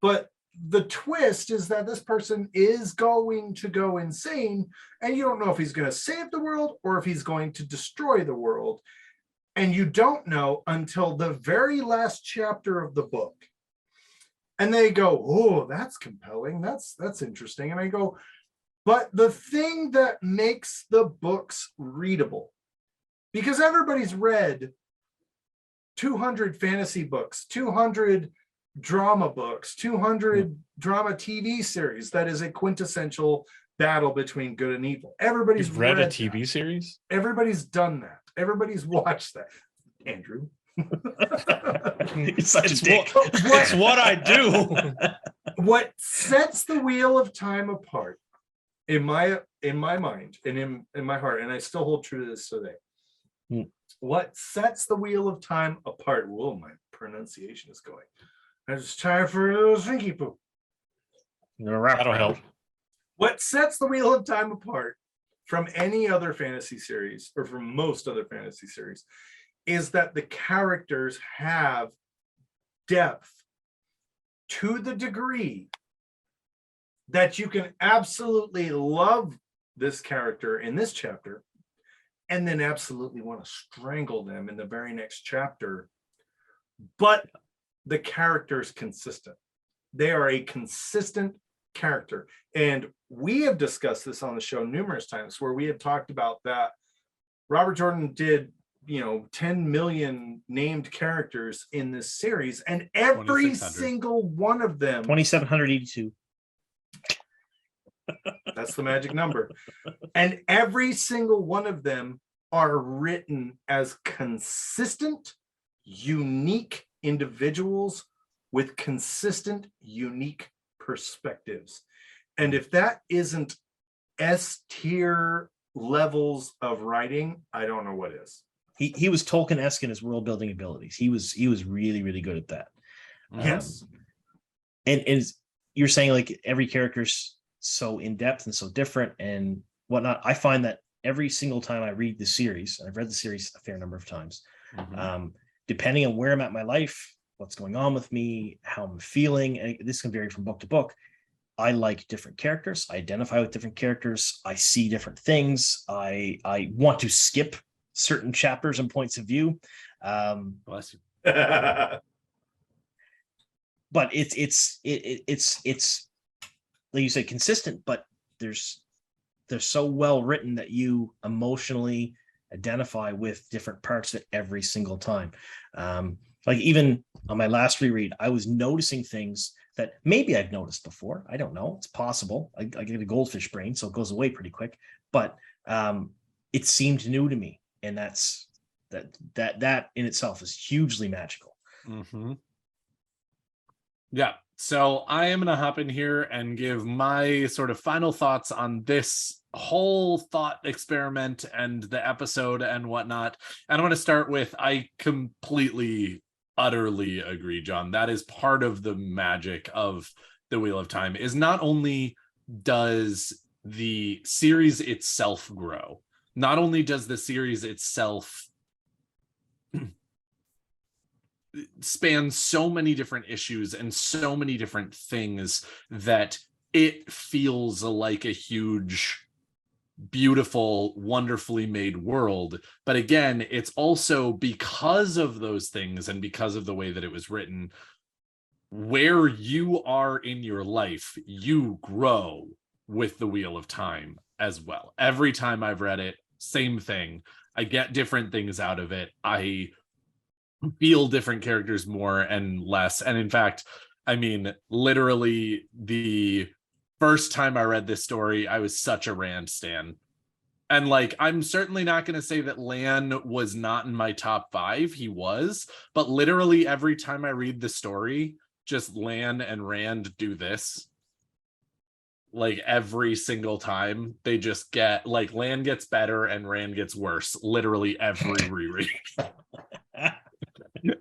but the twist is that this person is going to go insane, and you don't know if he's going to save the world or if he's going to destroy the world. And you don't know until the very last chapter of the book. And they go, oh, that's compelling. That's interesting. And I go, but the thing that makes the books readable, because everybody's read 200 fantasy books, 200 drama books, 200 drama TV series, that is a quintessential battle between good and evil. Everybody's You've read a that. TV series? Everybody's done that. Everybody's watched that. Andrew. It's such a dick. It's what I do. What sets the Wheel of Time apart in my mind and in my heart, and I still hold true to this today. What sets the Wheel of Time apart? Whoa, my pronunciation is going. It's time for a little drinky poo. That'll help. What sets the Wheel of Time apart from any other fantasy series, or from most other fantasy series, is that the characters have depth to the degree that you can absolutely love this character in this chapter and then absolutely want to strangle them in the very next chapter. But the character is consistent. They are a consistent character. And we have discussed this on the show numerous times, where we have talked about that Robert Jordan did 10 million named characters in this series, and every single one of them 2,782. That's the magic number. And every single one of them are written as consistent, unique individuals with consistent, unique perspectives. And if that isn't S tier levels of writing, I don't know what is. He was Tolkien-esque in his world building abilities. He was really, really good at that. Yes. And you're saying like every character's so in depth and so different and whatnot. I find that every single time I read the series, and I've read the series a fair number of times, depending on where I'm at in my life, what's going on with me, how I'm feeling. And this can vary from book to book. I like different characters. I identify with different characters. I see different things. I want to skip certain chapters and points of view. Bless you. But it's like you said, consistent, but they're so well written that you emotionally identify with different parts of it every single time. Like even on my last reread, I was noticing things that maybe I've noticed before. I don't know. It's possible. I get a goldfish brain, so it goes away pretty quick. But it seemed new to me, and that in itself is hugely magical. Mm-hmm. Yeah. So I am going to hop in here and give my sort of final thoughts on this whole thought experiment and the episode and whatnot. And I'm going to start with, I completely, utterly agree, John. That is part of the magic of the Wheel of Time, is not only does the series itself grow, not only does the series itself span so many different issues and so many different things that it feels like a huge, beautiful, wonderfully made world. But again, it's also because of those things and because of the way that it was written, where you are in your life, you grow with the Wheel of Time as well. Every time I've read it, same thing. I get different things out of it. I feel different characters more and less. And in fact, I mean, literally the first time I read this story, I was such a Rand stan. And like, I'm certainly not going to say that Lan was not in my top 5. He was, but literally every time I read the story, just Lan and Rand do this. Like every single time they just get, like, Lan gets better and Rand gets worse, literally every reread.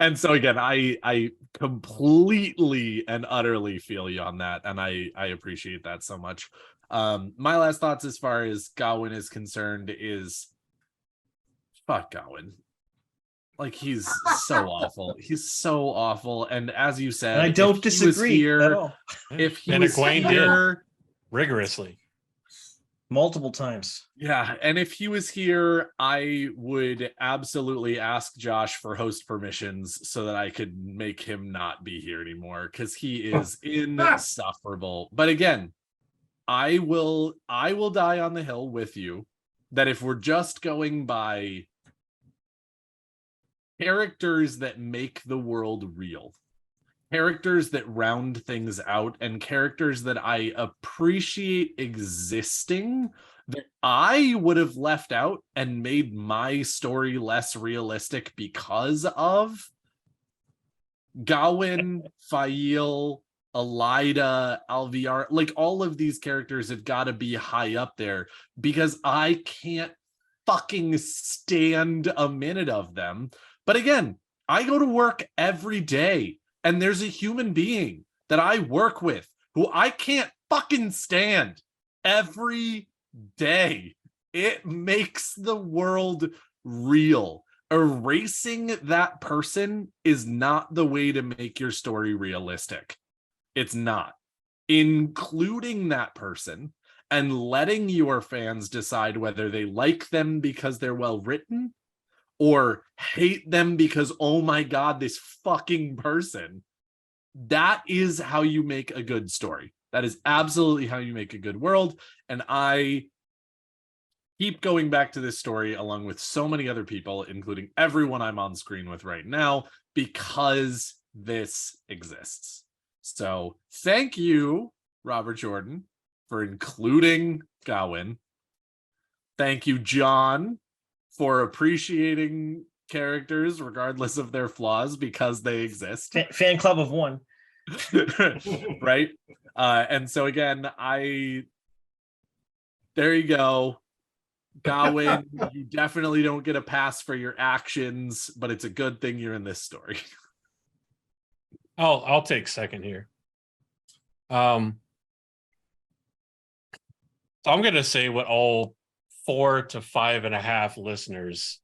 And so again, I completely and utterly feel you on that, and I appreciate that so much. My last thoughts as far as Gawyn is concerned is, fuck Gawyn. Like, he's so awful. He's so awful. And as you said, And I don't disagree at all. If he And was Egwene here rigorously. Multiple times. Yeah, and if he was here, I would absolutely ask Josh for host permissions so that I could make him not be here anymore, because he is insufferable. But again, I will die on the hill with you that if we're just going by characters that make the world real, characters that round things out, and characters that I appreciate existing, that I would have left out and made my story less realistic because of, Gawyn, Fail, Elida, Alviar, like all of these characters have got to be high up there because I can't fucking stand a minute of them. But again, I go to work every day and there's a human being that I work with who I can't fucking stand every day. It makes the world real. Erasing that person is not the way to make your story realistic. It's not. Including that person and letting your fans decide whether they like them because they're well written or hate them because, oh my God, this fucking person. That is how you make a good story. That is absolutely how you make a good world. And I keep going back to this story along with so many other people, including everyone I'm on screen with right now, because this exists. So thank you, Robert Jordan, for including Gawyn. Thank you, John, for appreciating characters regardless of their flaws because they exist. Fan club of one. Right? And so again, there you go. Gawyn, you definitely don't get a pass for your actions, but it's a good thing you're in this story. I'll take second here. So I'm gonna say what all 4 to 5.5 listeners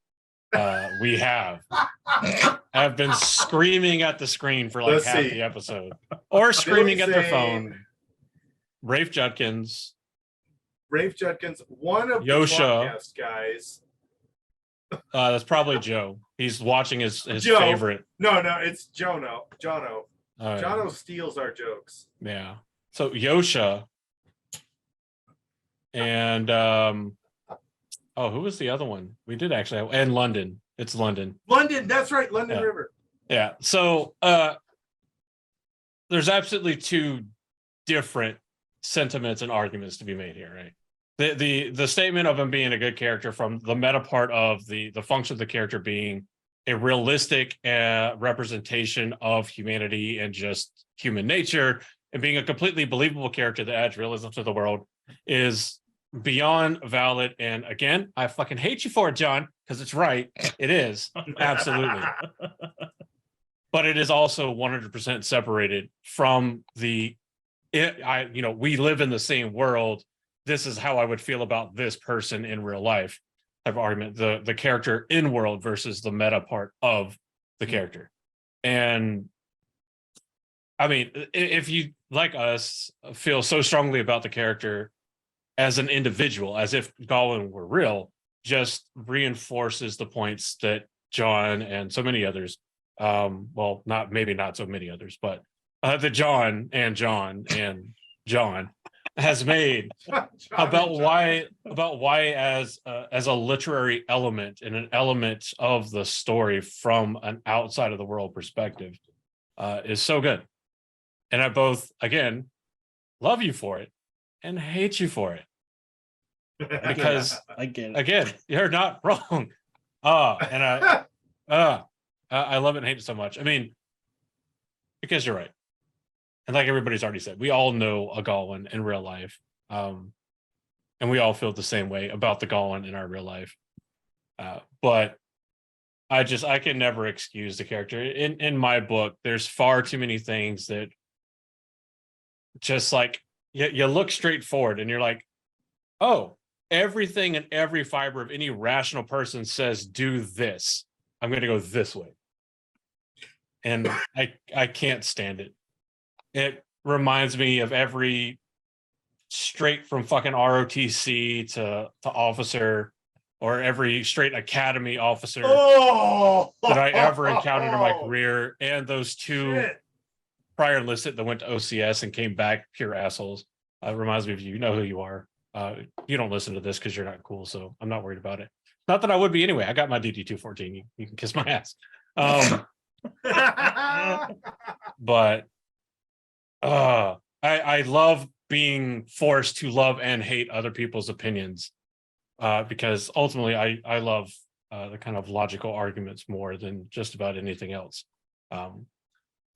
We have been screaming at the screen for like Let's half see. the episode, or screaming at their Zane. phone. Rafe Judkins, one of Yosha. the podcast guys. That's probably Joe. He's watching his Joe. favorite. No, it's Jono. Jono. Yeah. Jono steals our jokes. Yeah. So Yosha and who was the other one? We did actually have, and London. It's London. London, that's right, London Yeah. River. Yeah. So there's absolutely two different sentiments and arguments to be made here, right? The statement of him being a good character from the meta part of the function of the character being a realistic representation of humanity and just human nature, and being a completely believable character that adds realism to the world is beyond valid. And again, I fucking hate you for it, John, because it's right. It is. Absolutely. But it is also 100% separated from we live in the same world. This is how I would feel about this person in real life type of argument, the character in world versus the meta part of the character. And I mean, if you, like us, feel so strongly about the character as an individual, as if Gawyn were real, just reinforces the points that John and so many others, maybe not so many others, but that John has made about why as a literary element and an element of the story from an outside of the world perspective is so good. And I both, again, love you for it and hate you for it. Because I get it. again, you're not wrong. I love it and hate it so much. I mean, because you're right. And like everybody's already said, we all know a Gawyn in real life. And we all feel the same way about the Gawyn in our real life. But I can never excuse the character. In my book, there's far too many things that just like, you look straight forward and you're like, oh, everything and every fiber of any rational person says, do this. I'm going to go this way. And I can't stand it. It reminds me of every straight from fucking ROTC to officer, or every straight academy officer that I ever encountered in my career. And those two prior enlisted that went to OCS and came back pure assholes. Reminds me of you. You know who you are. You don't listen to this because you're not cool, so I'm not worried about it. Not that I would be anyway. I got my DD-214. You can kiss my ass. But I love being forced to love and hate other people's opinions, because ultimately I love the kind of logical arguments more than just about anything else.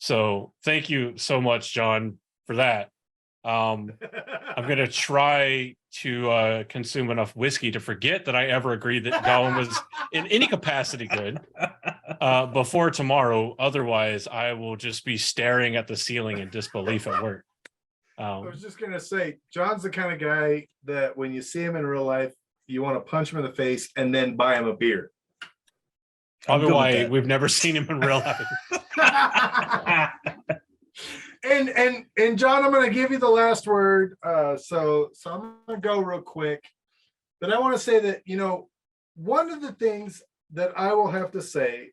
So thank you so much, John, for that. I'm going to try to consume enough whiskey to forget that I ever agreed that Gawyn was in any capacity good before tomorrow. Otherwise, I will just be staring at the ceiling in disbelief at work. I was just going to say, John's the kind of guy that when you see him in real life, you want to punch him in the face and then buy him a beer. Probably why we've never seen him in real life. And John, I'm going to give you the last word. So I'm going to go real quick. But I want to say that, one of the things that I will have to say,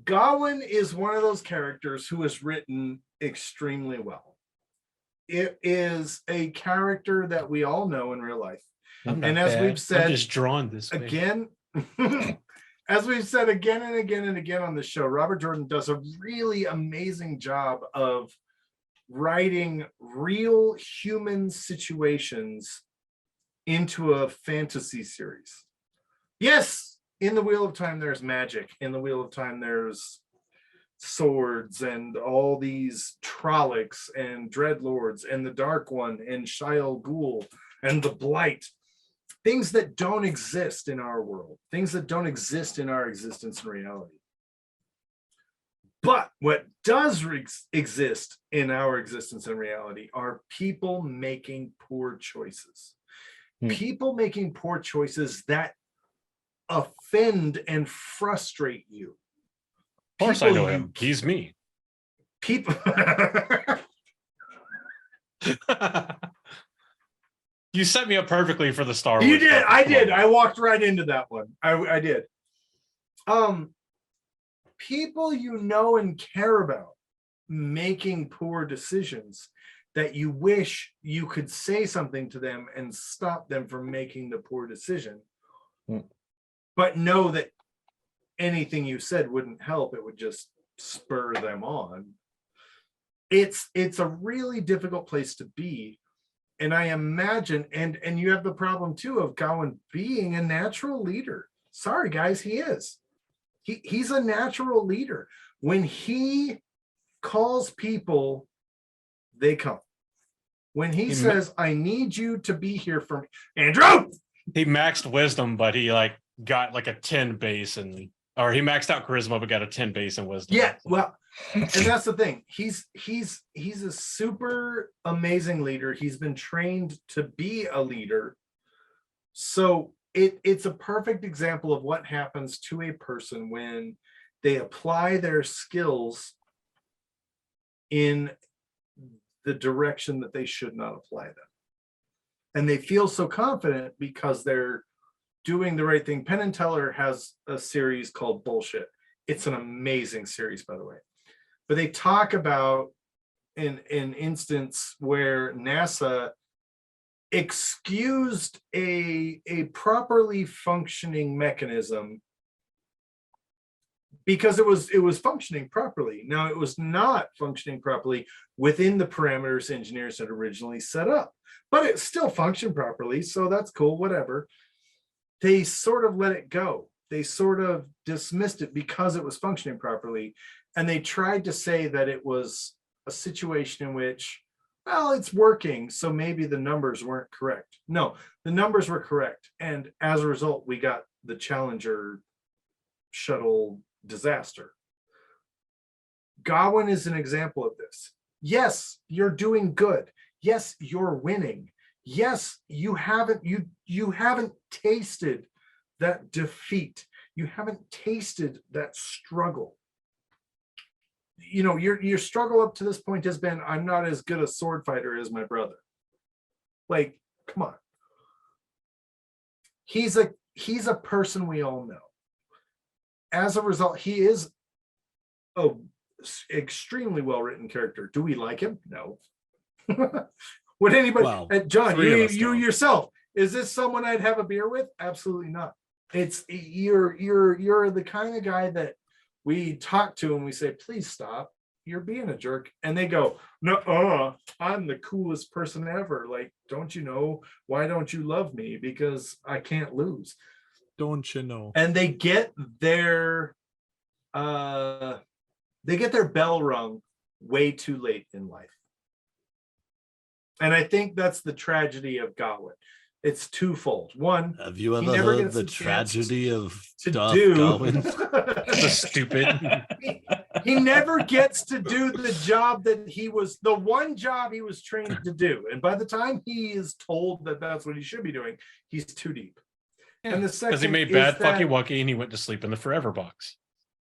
Gawyn is one of those characters who is written extremely well. It is a character that we all know in real life. And as we've said, I'm just drawn this way. Again, as we've said again and again and again on the show, Robert Jordan does a really amazing job of writing real human situations into a fantasy series. Yes, in the Wheel of Time, there's magic. In the Wheel of Time, there's swords and all these Trollocs and Dreadlords and the Dark One and Shia Ghul and the Blight. Things that don't exist in our world, things that don't exist in our existence and reality. But what does exist in our existence and reality are people making poor choices. People making poor choices that offend and frustrate you. Of course, I know him. He's me. People. You set me up perfectly for the Star Wars. You did. stuff. I Come did. on. I walked right into that one. I did. People you know and care about making poor decisions that you wish you could say something to them and stop them from making the poor decision, but know that anything you said wouldn't help. It would just spur them on. It's a really difficult place to be. And I imagine, and you have the problem too of Gawyn being a natural leader. Sorry, guys, he is. He's a natural leader. When he calls people, they come. When he says, I need you to be here for me, Andrew. He maxed wisdom, but he like got like a 10 base or he maxed out charisma, but got a 10 base in wisdom. Yeah, well, and that's the thing. He's a super amazing leader. He's been trained to be a leader. So it's a perfect example of what happens to a person when they apply their skills in the direction that they should not apply them. And they feel so confident because they're doing the right thing. Penn and Teller has a series called Bullshit. It's an amazing series, by the way. But they talk about an instance where NASA excused a properly functioning mechanism because it was functioning properly. Now, it was not functioning properly within the parameters engineers had originally set up, but it still functioned properly, so that's cool, whatever. They sort of let it go. They sort of dismissed it because it was functioning properly, and they tried to say that it was a situation in which, well, it's working, so maybe the numbers weren't correct. No, the numbers were correct, and as a result, we got the Challenger shuttle disaster. Gawyn is an example of this. Yes, you're doing good. Yes, you're winning. Yes, you haven't tasted that defeat. You haven't tasted that struggle. You know, your struggle up to this point has been, I'm not as good a sword fighter as my brother. Like, come on. He's a person we all know. As a result, he is a extremely well-written character. Do we like him? No. Would anybody? Well, John, you don't. yourself, is this someone I'd have a beer with? Absolutely not. It's you're the kind of guy that we talk to and we say, please stop. You're being a jerk. And they go, no, I'm the coolest person ever. Like, don't you know? Why don't you love me? Because I can't lose. Don't you know? And they get their bell rung way too late in life. And I think that's the tragedy of Gawyn. It's twofold. One, have you ever heard the tragedy of Gawyn? So stupid. He never gets to do the job that the one job he was trained to do. And by the time he is told that that's what he should be doing, he's too deep. And the second, because he made bad fucking Wookie and he went to sleep in the forever box.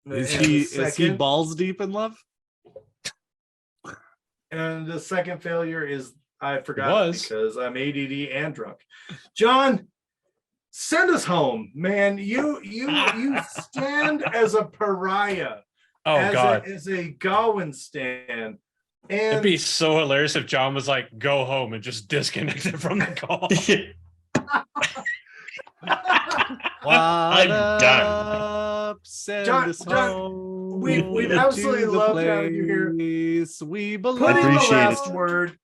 Is he balls deep in love? And the second failure is I forgot because I'm ADD and drunk. John, send us home, man. You stand as a pariah. Oh God, as a Gawyn stan. And it'd be so hilarious if John was like, "Go home" and just disconnected from the call. I'm done. Send John, us home. We'd absolutely love to have you here. We Put belong. in the appreciate last it. word.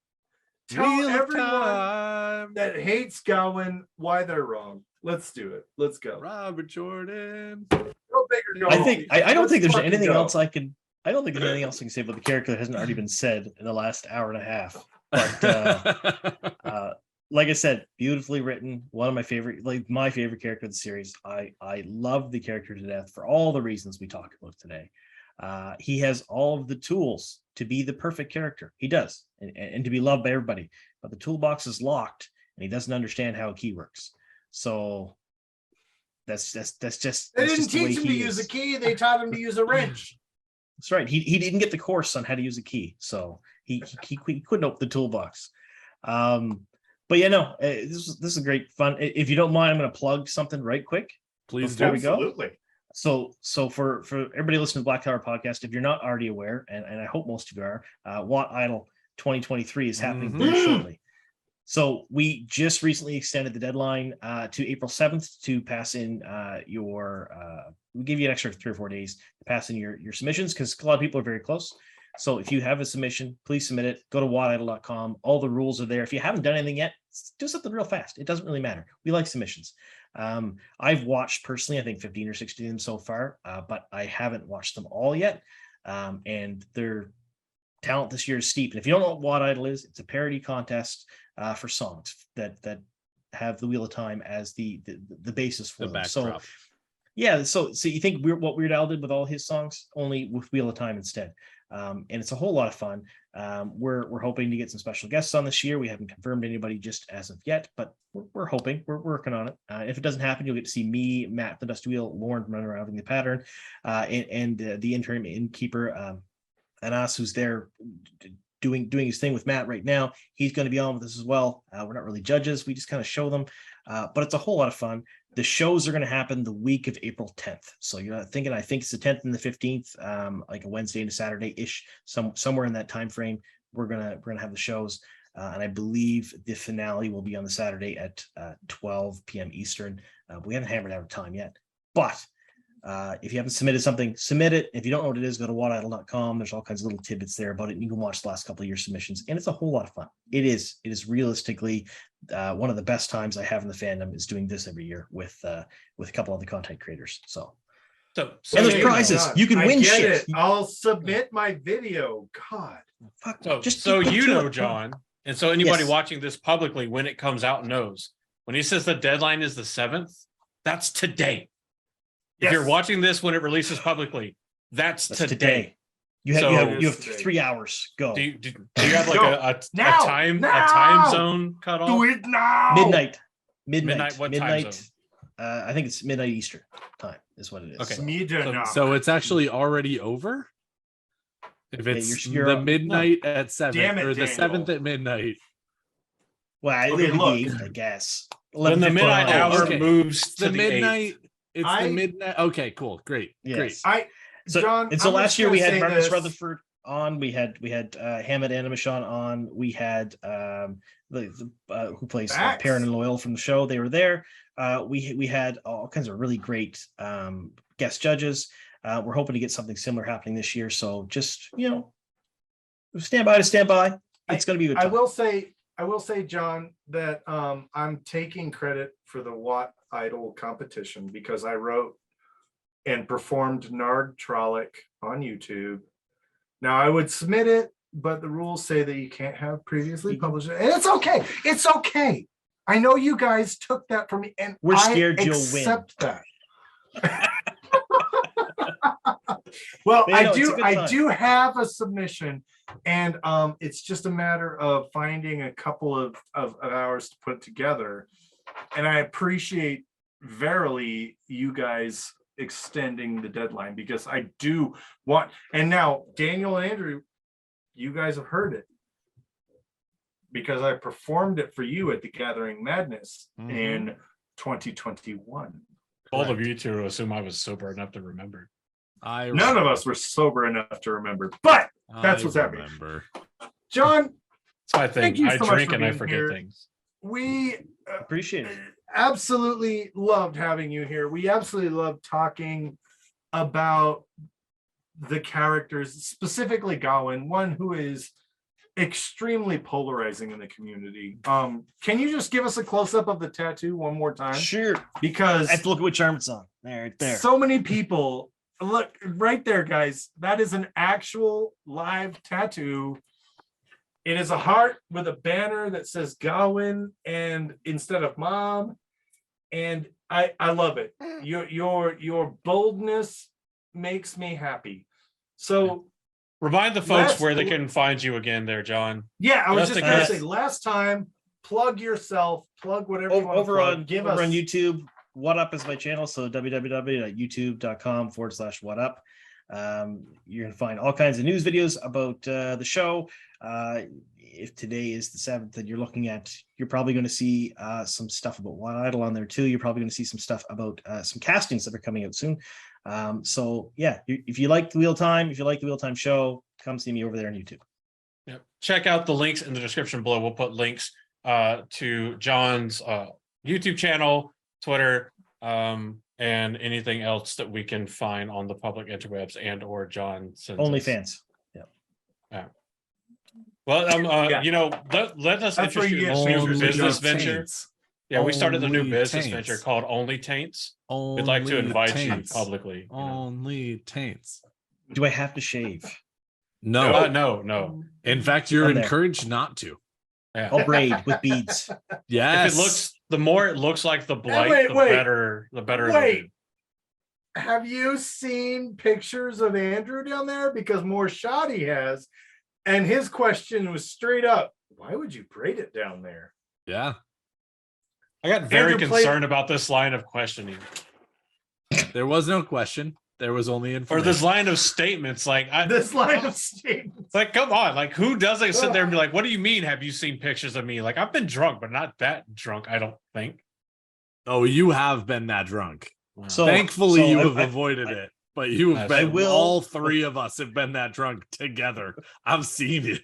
Tell Wheel of everyone Time. that hates Gawyn why they're wrong. Let's do it. Let's go. Robert Jordan. Go big or go I home. think I don't Let's think there's fucking anything go. else I can. I don't think there's anything else I can say about the character that hasn't already been said in the last hour and a half. But like I said, beautifully written. One of my favorite, like my favorite character of the series. I love the character to death for all the reasons we talked about today. He has all of the tools to be the perfect character. He does, and to be loved by everybody. But the toolbox is locked, and he doesn't understand how a key works. So That's just They that's just didn't the way teach him to he use a is. key. They taught him to use a wrench. That's right. He didn't get the course on how to use a key, so he couldn't open the toolbox. But yeah, no, this is great fun. If you don't mind, I'm going to plug something right quick. Please Before do. we go. Absolutely. So for everybody listening to Black Tower podcast, if you're not already aware, and I hope most of you are, Watt Idol 2023 is happening Mhm. very shortly. So we just recently extended the deadline to April 7th to pass in we give you an extra 3 or 4 days to pass in your submissions, because a lot of people are very close. So if you have a submission, please submit it. Go to whatidol.com. All the rules are there. If you haven't done anything yet, do something real fast. It doesn't really matter. We like submissions. I've watched personally, I think 15 or 16 of them so far, but I haven't watched them all yet. And their talent this year is steep. And if you don't know what Watt Idol is, it's a parody contest for songs that have the Wheel of Time as the basis for The them. So backdrop. yeah, so you think what Weird Al did with all his songs, only with Wheel of Time instead. And it's a whole lot of fun. We're hoping to get some special guests on this year. We haven't confirmed anybody just as of yet, but we're hoping. We're working on it. If it doesn't happen, you'll get to see me, Matt the Dusty Wheel, Lauren from running around with the pattern, and the interim innkeeper, Anas, who's there doing his thing with Matt right now. He's going to be on with us as well. We're not really judges. We just kind of show them, but it's a whole lot of fun. The shows are going to happen the week of April 10th. So you're not thinking, I think it's the 10th and the 15th, like a Wednesday and a Saturday-ish, somewhere in that time frame. We're gonna have the shows. And I believe the finale will be on the Saturday at 12 p.m. Eastern. We haven't hammered out a time yet. But if you haven't submitted something, submit it. If you don't know what it is, go to whatidol.com. There's all kinds of little tidbits there about it. And you can watch the last couple of your submissions. And it's a whole lot of fun. It is realistically one of the best times I have in the fandom is doing this every year with a couple of the content creators. So So and there's Hey, prizes. God, You can I win get shit. it. I'll submit my video. God. Fuck, so get you to know, it. John, and so anybody Yes. watching this publicly when it comes out knows when he says the deadline is the 7th, that's today. If Yes. you're watching this when it releases publicly, that's today. You have So- you have 3 hours. Go. Do you have like Go. a Now! time Now! zone cut off? Do it now. Midnight. What time zone? I think it's midnight Eastern time is what it is. Okay. So, Midnight. So it's actually already over? If Yeah, it's you're- the midnight at 7 Damn it, or the Daniel. 7th at midnight. well, Okay, it'll be look. the 8th, I guess. When the midnight 11:55. hour okay. moves The to the 8th. midnight. It's I- the midnight. Okay, cool. Great. Great. Yes. John, So I'm just last year we gonna had say Marcus this. Rutherford on. We had Hammett Animation on. We had who plays Facts. Perrin and Loyal from the show. They were there. We had all kinds of really great guest judges. We're hoping to get something similar happening this year. So just stand by. It's going to be a good I time. will say, John, that I'm taking credit for the Watt Idol competition because I wrote and performed Nard Trollic on YouTube. Now I would submit it, but the rules say that you can't have previously published it. And it's okay. It's okay. I know you guys took that from me, and We're scared I you'll accept that. Well, But, it's a good I time. do have a submission, and it's just a matter of finding a couple of hours to put together. And I appreciate verily you guys extending the deadline because I do want. And now Daniel and Andrew, you guys have heard it because I performed it for you at the Gathering Madness in 2021. Bold of you to assume I was sober enough to remember. None of us were sober enough to remember, but that's what's happening. Remember. John, That's my thing. Thank you I so much drink for and I being forget here. things. we Appreciate it. absolutely loved having you here. We absolutely loved talking about the characters, specifically Gawyn, one who is extremely polarizing in the community. Can you just give us a close-up of the tattoo one more time? Sure. Because I have to look at what charm it's on. Right there. so many people look right there, guys. That is an actual live tattoo. It is a heart with a banner that says Gawyn and instead of mom. And I love it. Your boldness makes me happy. So Remind the folks Last- where they can find you again there, John. yeah, I was Just just in gonna case. say last time, plug yourself, plug whatever you want to over plug. on Give over us on YouTube. WotUp is my channel, so www.youtube.com/WotUp. You're gonna find all kinds of news videos about the show. If today is the 7th and you're looking at, you're probably going to see some stuff about One Idol on there too. You're probably going to see some stuff about some castings that are coming out soon. So yeah, if you like the Wheel Time, if you like the Wheel Time show, come see me over there on YouTube. Yep. Check out the links in the description below. We'll put links to John's YouTube channel, Twitter, and anything else that we can find on the public interwebs and or John sends us. OnlyFans. Yeah. Well, Yeah. you know, let us That's where interest you you in get this new pictures of business John. venture. Yeah, we started a new Only business taints. venture called Only Taints. We'd like to invite Taints. you publicly. You know? Only taints. Do I have to shave? No. No. In fact, you're I'm there. encouraged not to. Yeah. I'll braid with beads. Yes. If it looks, the more it looks like the blight, wait, the wait. better. The better. it'll Wait. be. Have you seen pictures of Andrew down there? Because more shot he has, and his question was straight up, why would you braid it down there? Yeah. I got very Andrew played- concerned about this line of questioning, There was no question. There was only or information. this line of statements. Like, This line of statements. it's like, come on, like, who doesn't sit there and be like, "What do you mean? Have you seen pictures of me?" Like, I've been drunk, but not that drunk. I don't think. Oh, you have been that drunk. So Thankfully, so you I- have I- avoided it. But you have I been. will- All three of us have been that drunk together. I've seen it.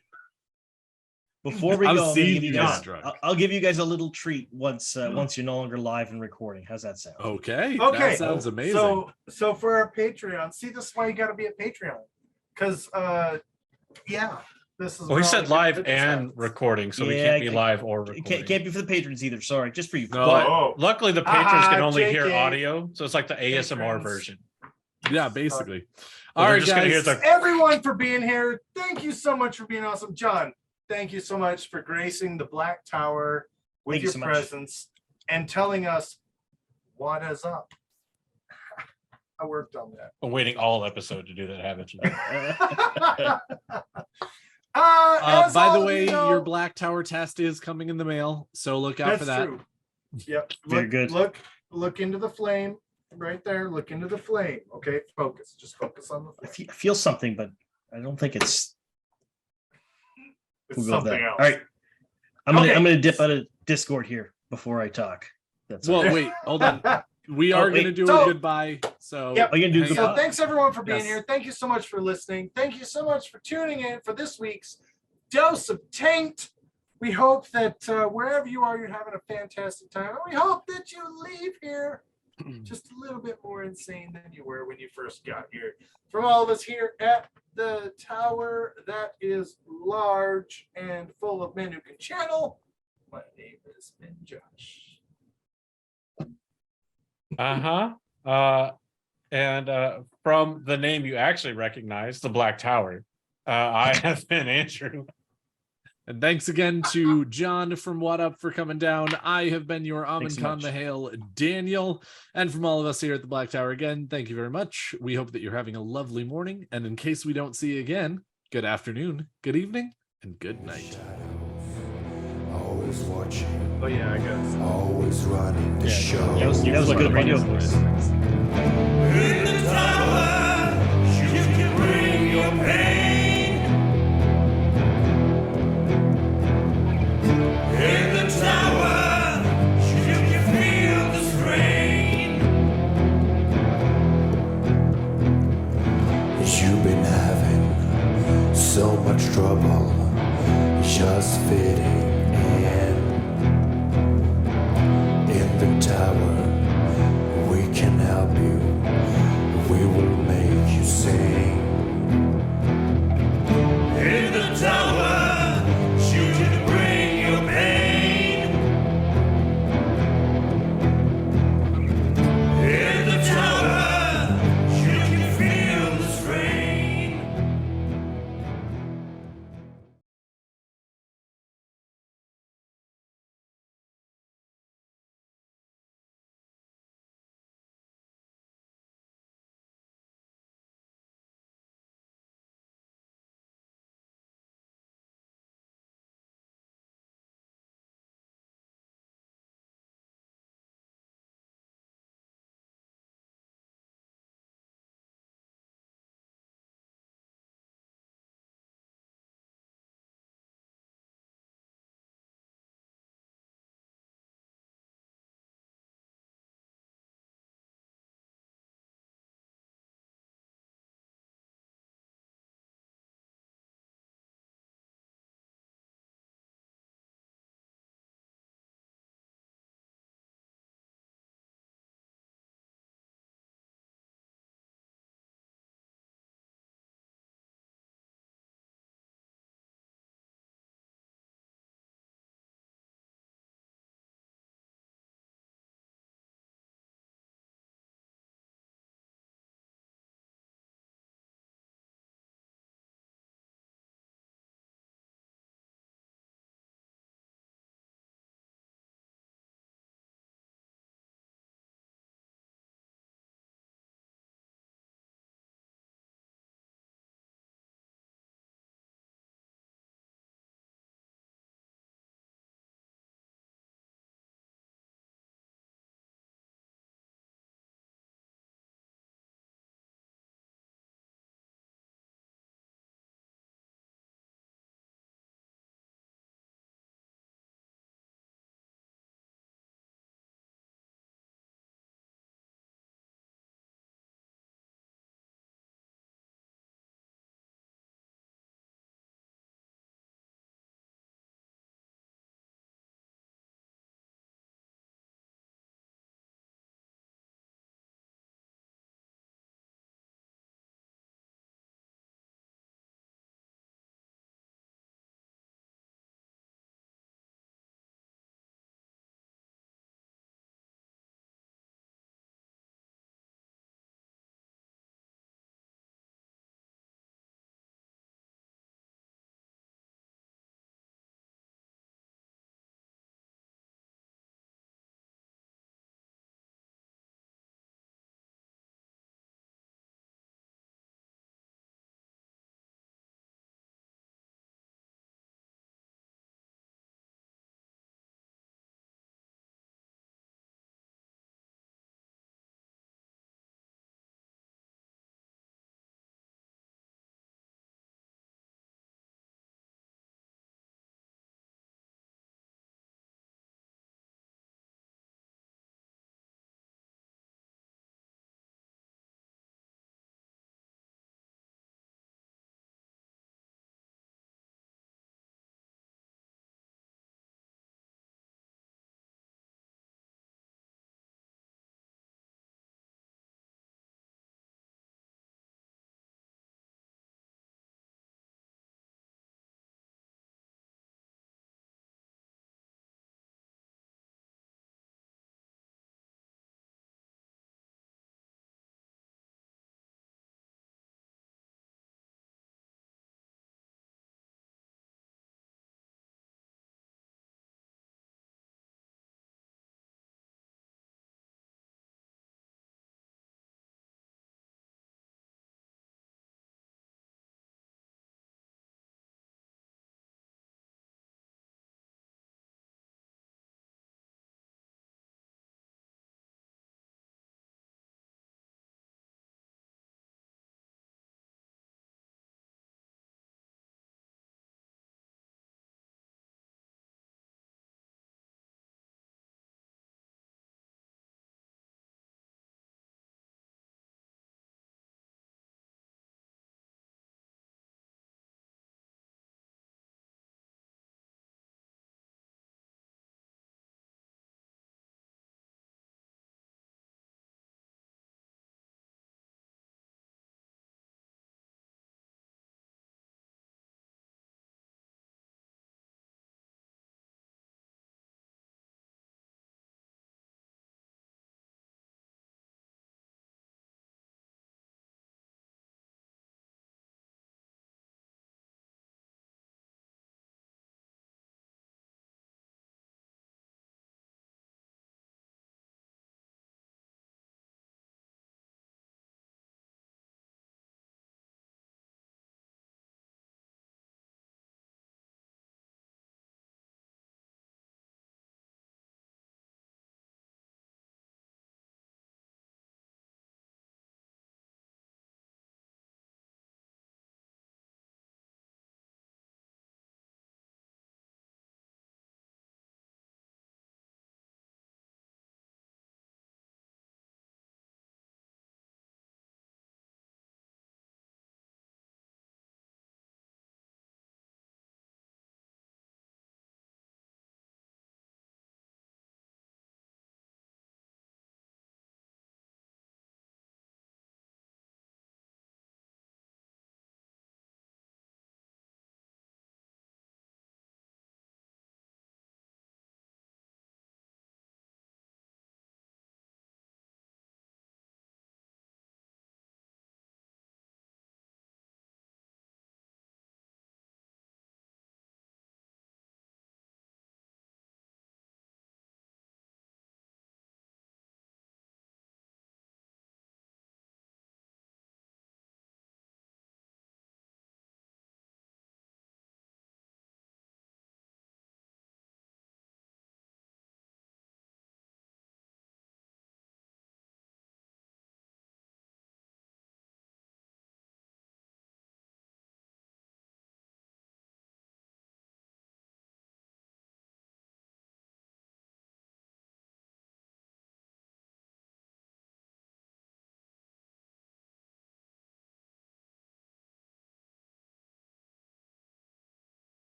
Before we I've go, I'm gonna seen give you you guys, drunk. I'll give you guys a little treat once once you're no longer live and recording. How's that sound? Okay. Okay. That sounds amazing. So for our Patreon, see, this is why you got to be a Patreon. Because, yeah, this is. Well, he where all said the live good business and happens. recording, so we Yeah, can't be I- live or It recording. can't be for the patrons either. Sorry, just for you. No. But Oh. luckily, the patrons can only hear JK. audio, so it's like the ASMR Patrons. version. Yeah, basically. So All they're right, just gonna hear guys. the Everyone for being here. Thank you so much for being awesome. John, thank you so much for gracing the Black Tower with Thank you your so much. presence and telling us what is up. I worked on that. I'm waiting all episode to do that, haven't you? As By all the of way, you know- your Black Tower test is coming in the mail, so look out for that. True. Yep. Very Look, good. Look into the flame right there. Look into the flame. Okay, focus. Just focus on the I flame. feel something, but I don't think it's. It's we'll go with something that. else. All right, I'm Okay. gonna dip out of Discord here before I talk. That's all. Well, wait, hold on. We are Oh, wait. going to do So- a goodbye. So, Yep. Are you gonna do hang goodbye? on. So thanks everyone for being Yes. here. Thank you so much for listening. Thank you so much for tuning in for this week's Dose of Taint. We hope that wherever you are, you're having a fantastic time. And we hope that you leave here just a little bit more insane than you were when you first got here. From all of us here at the tower that is large and full of men who can channel, my name has been Josh. And from the name you actually recognize, the Black Tower, I have been Andrew. And thanks again to John from WotUp for coming down. I have been your Thanks Amin so Khan much. Mahale, Daniel. And from all of us here at the Black Tower again, thank you very much. We hope that you're having a lovely morning. And in case we don't see you again, good afternoon, good evening, and good night. Always watching, Oh yeah, I guess. always running the show. That was a good radio voice. In the tower, you can bring your pain. In the tower, you can feel the strain. You've been having so much trouble just fitting in. In the tower, we can help you. We will make you sing. In the tower, you can bring your pain. In the tower, you can feel the strain.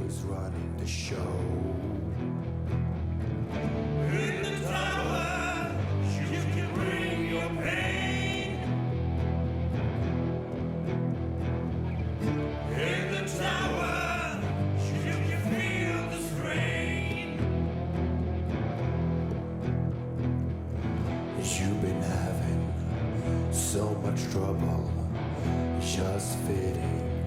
always running the show. In the tower, you can bring your pain. In the tower, you can feel the strain. You've been having so much trouble just fitting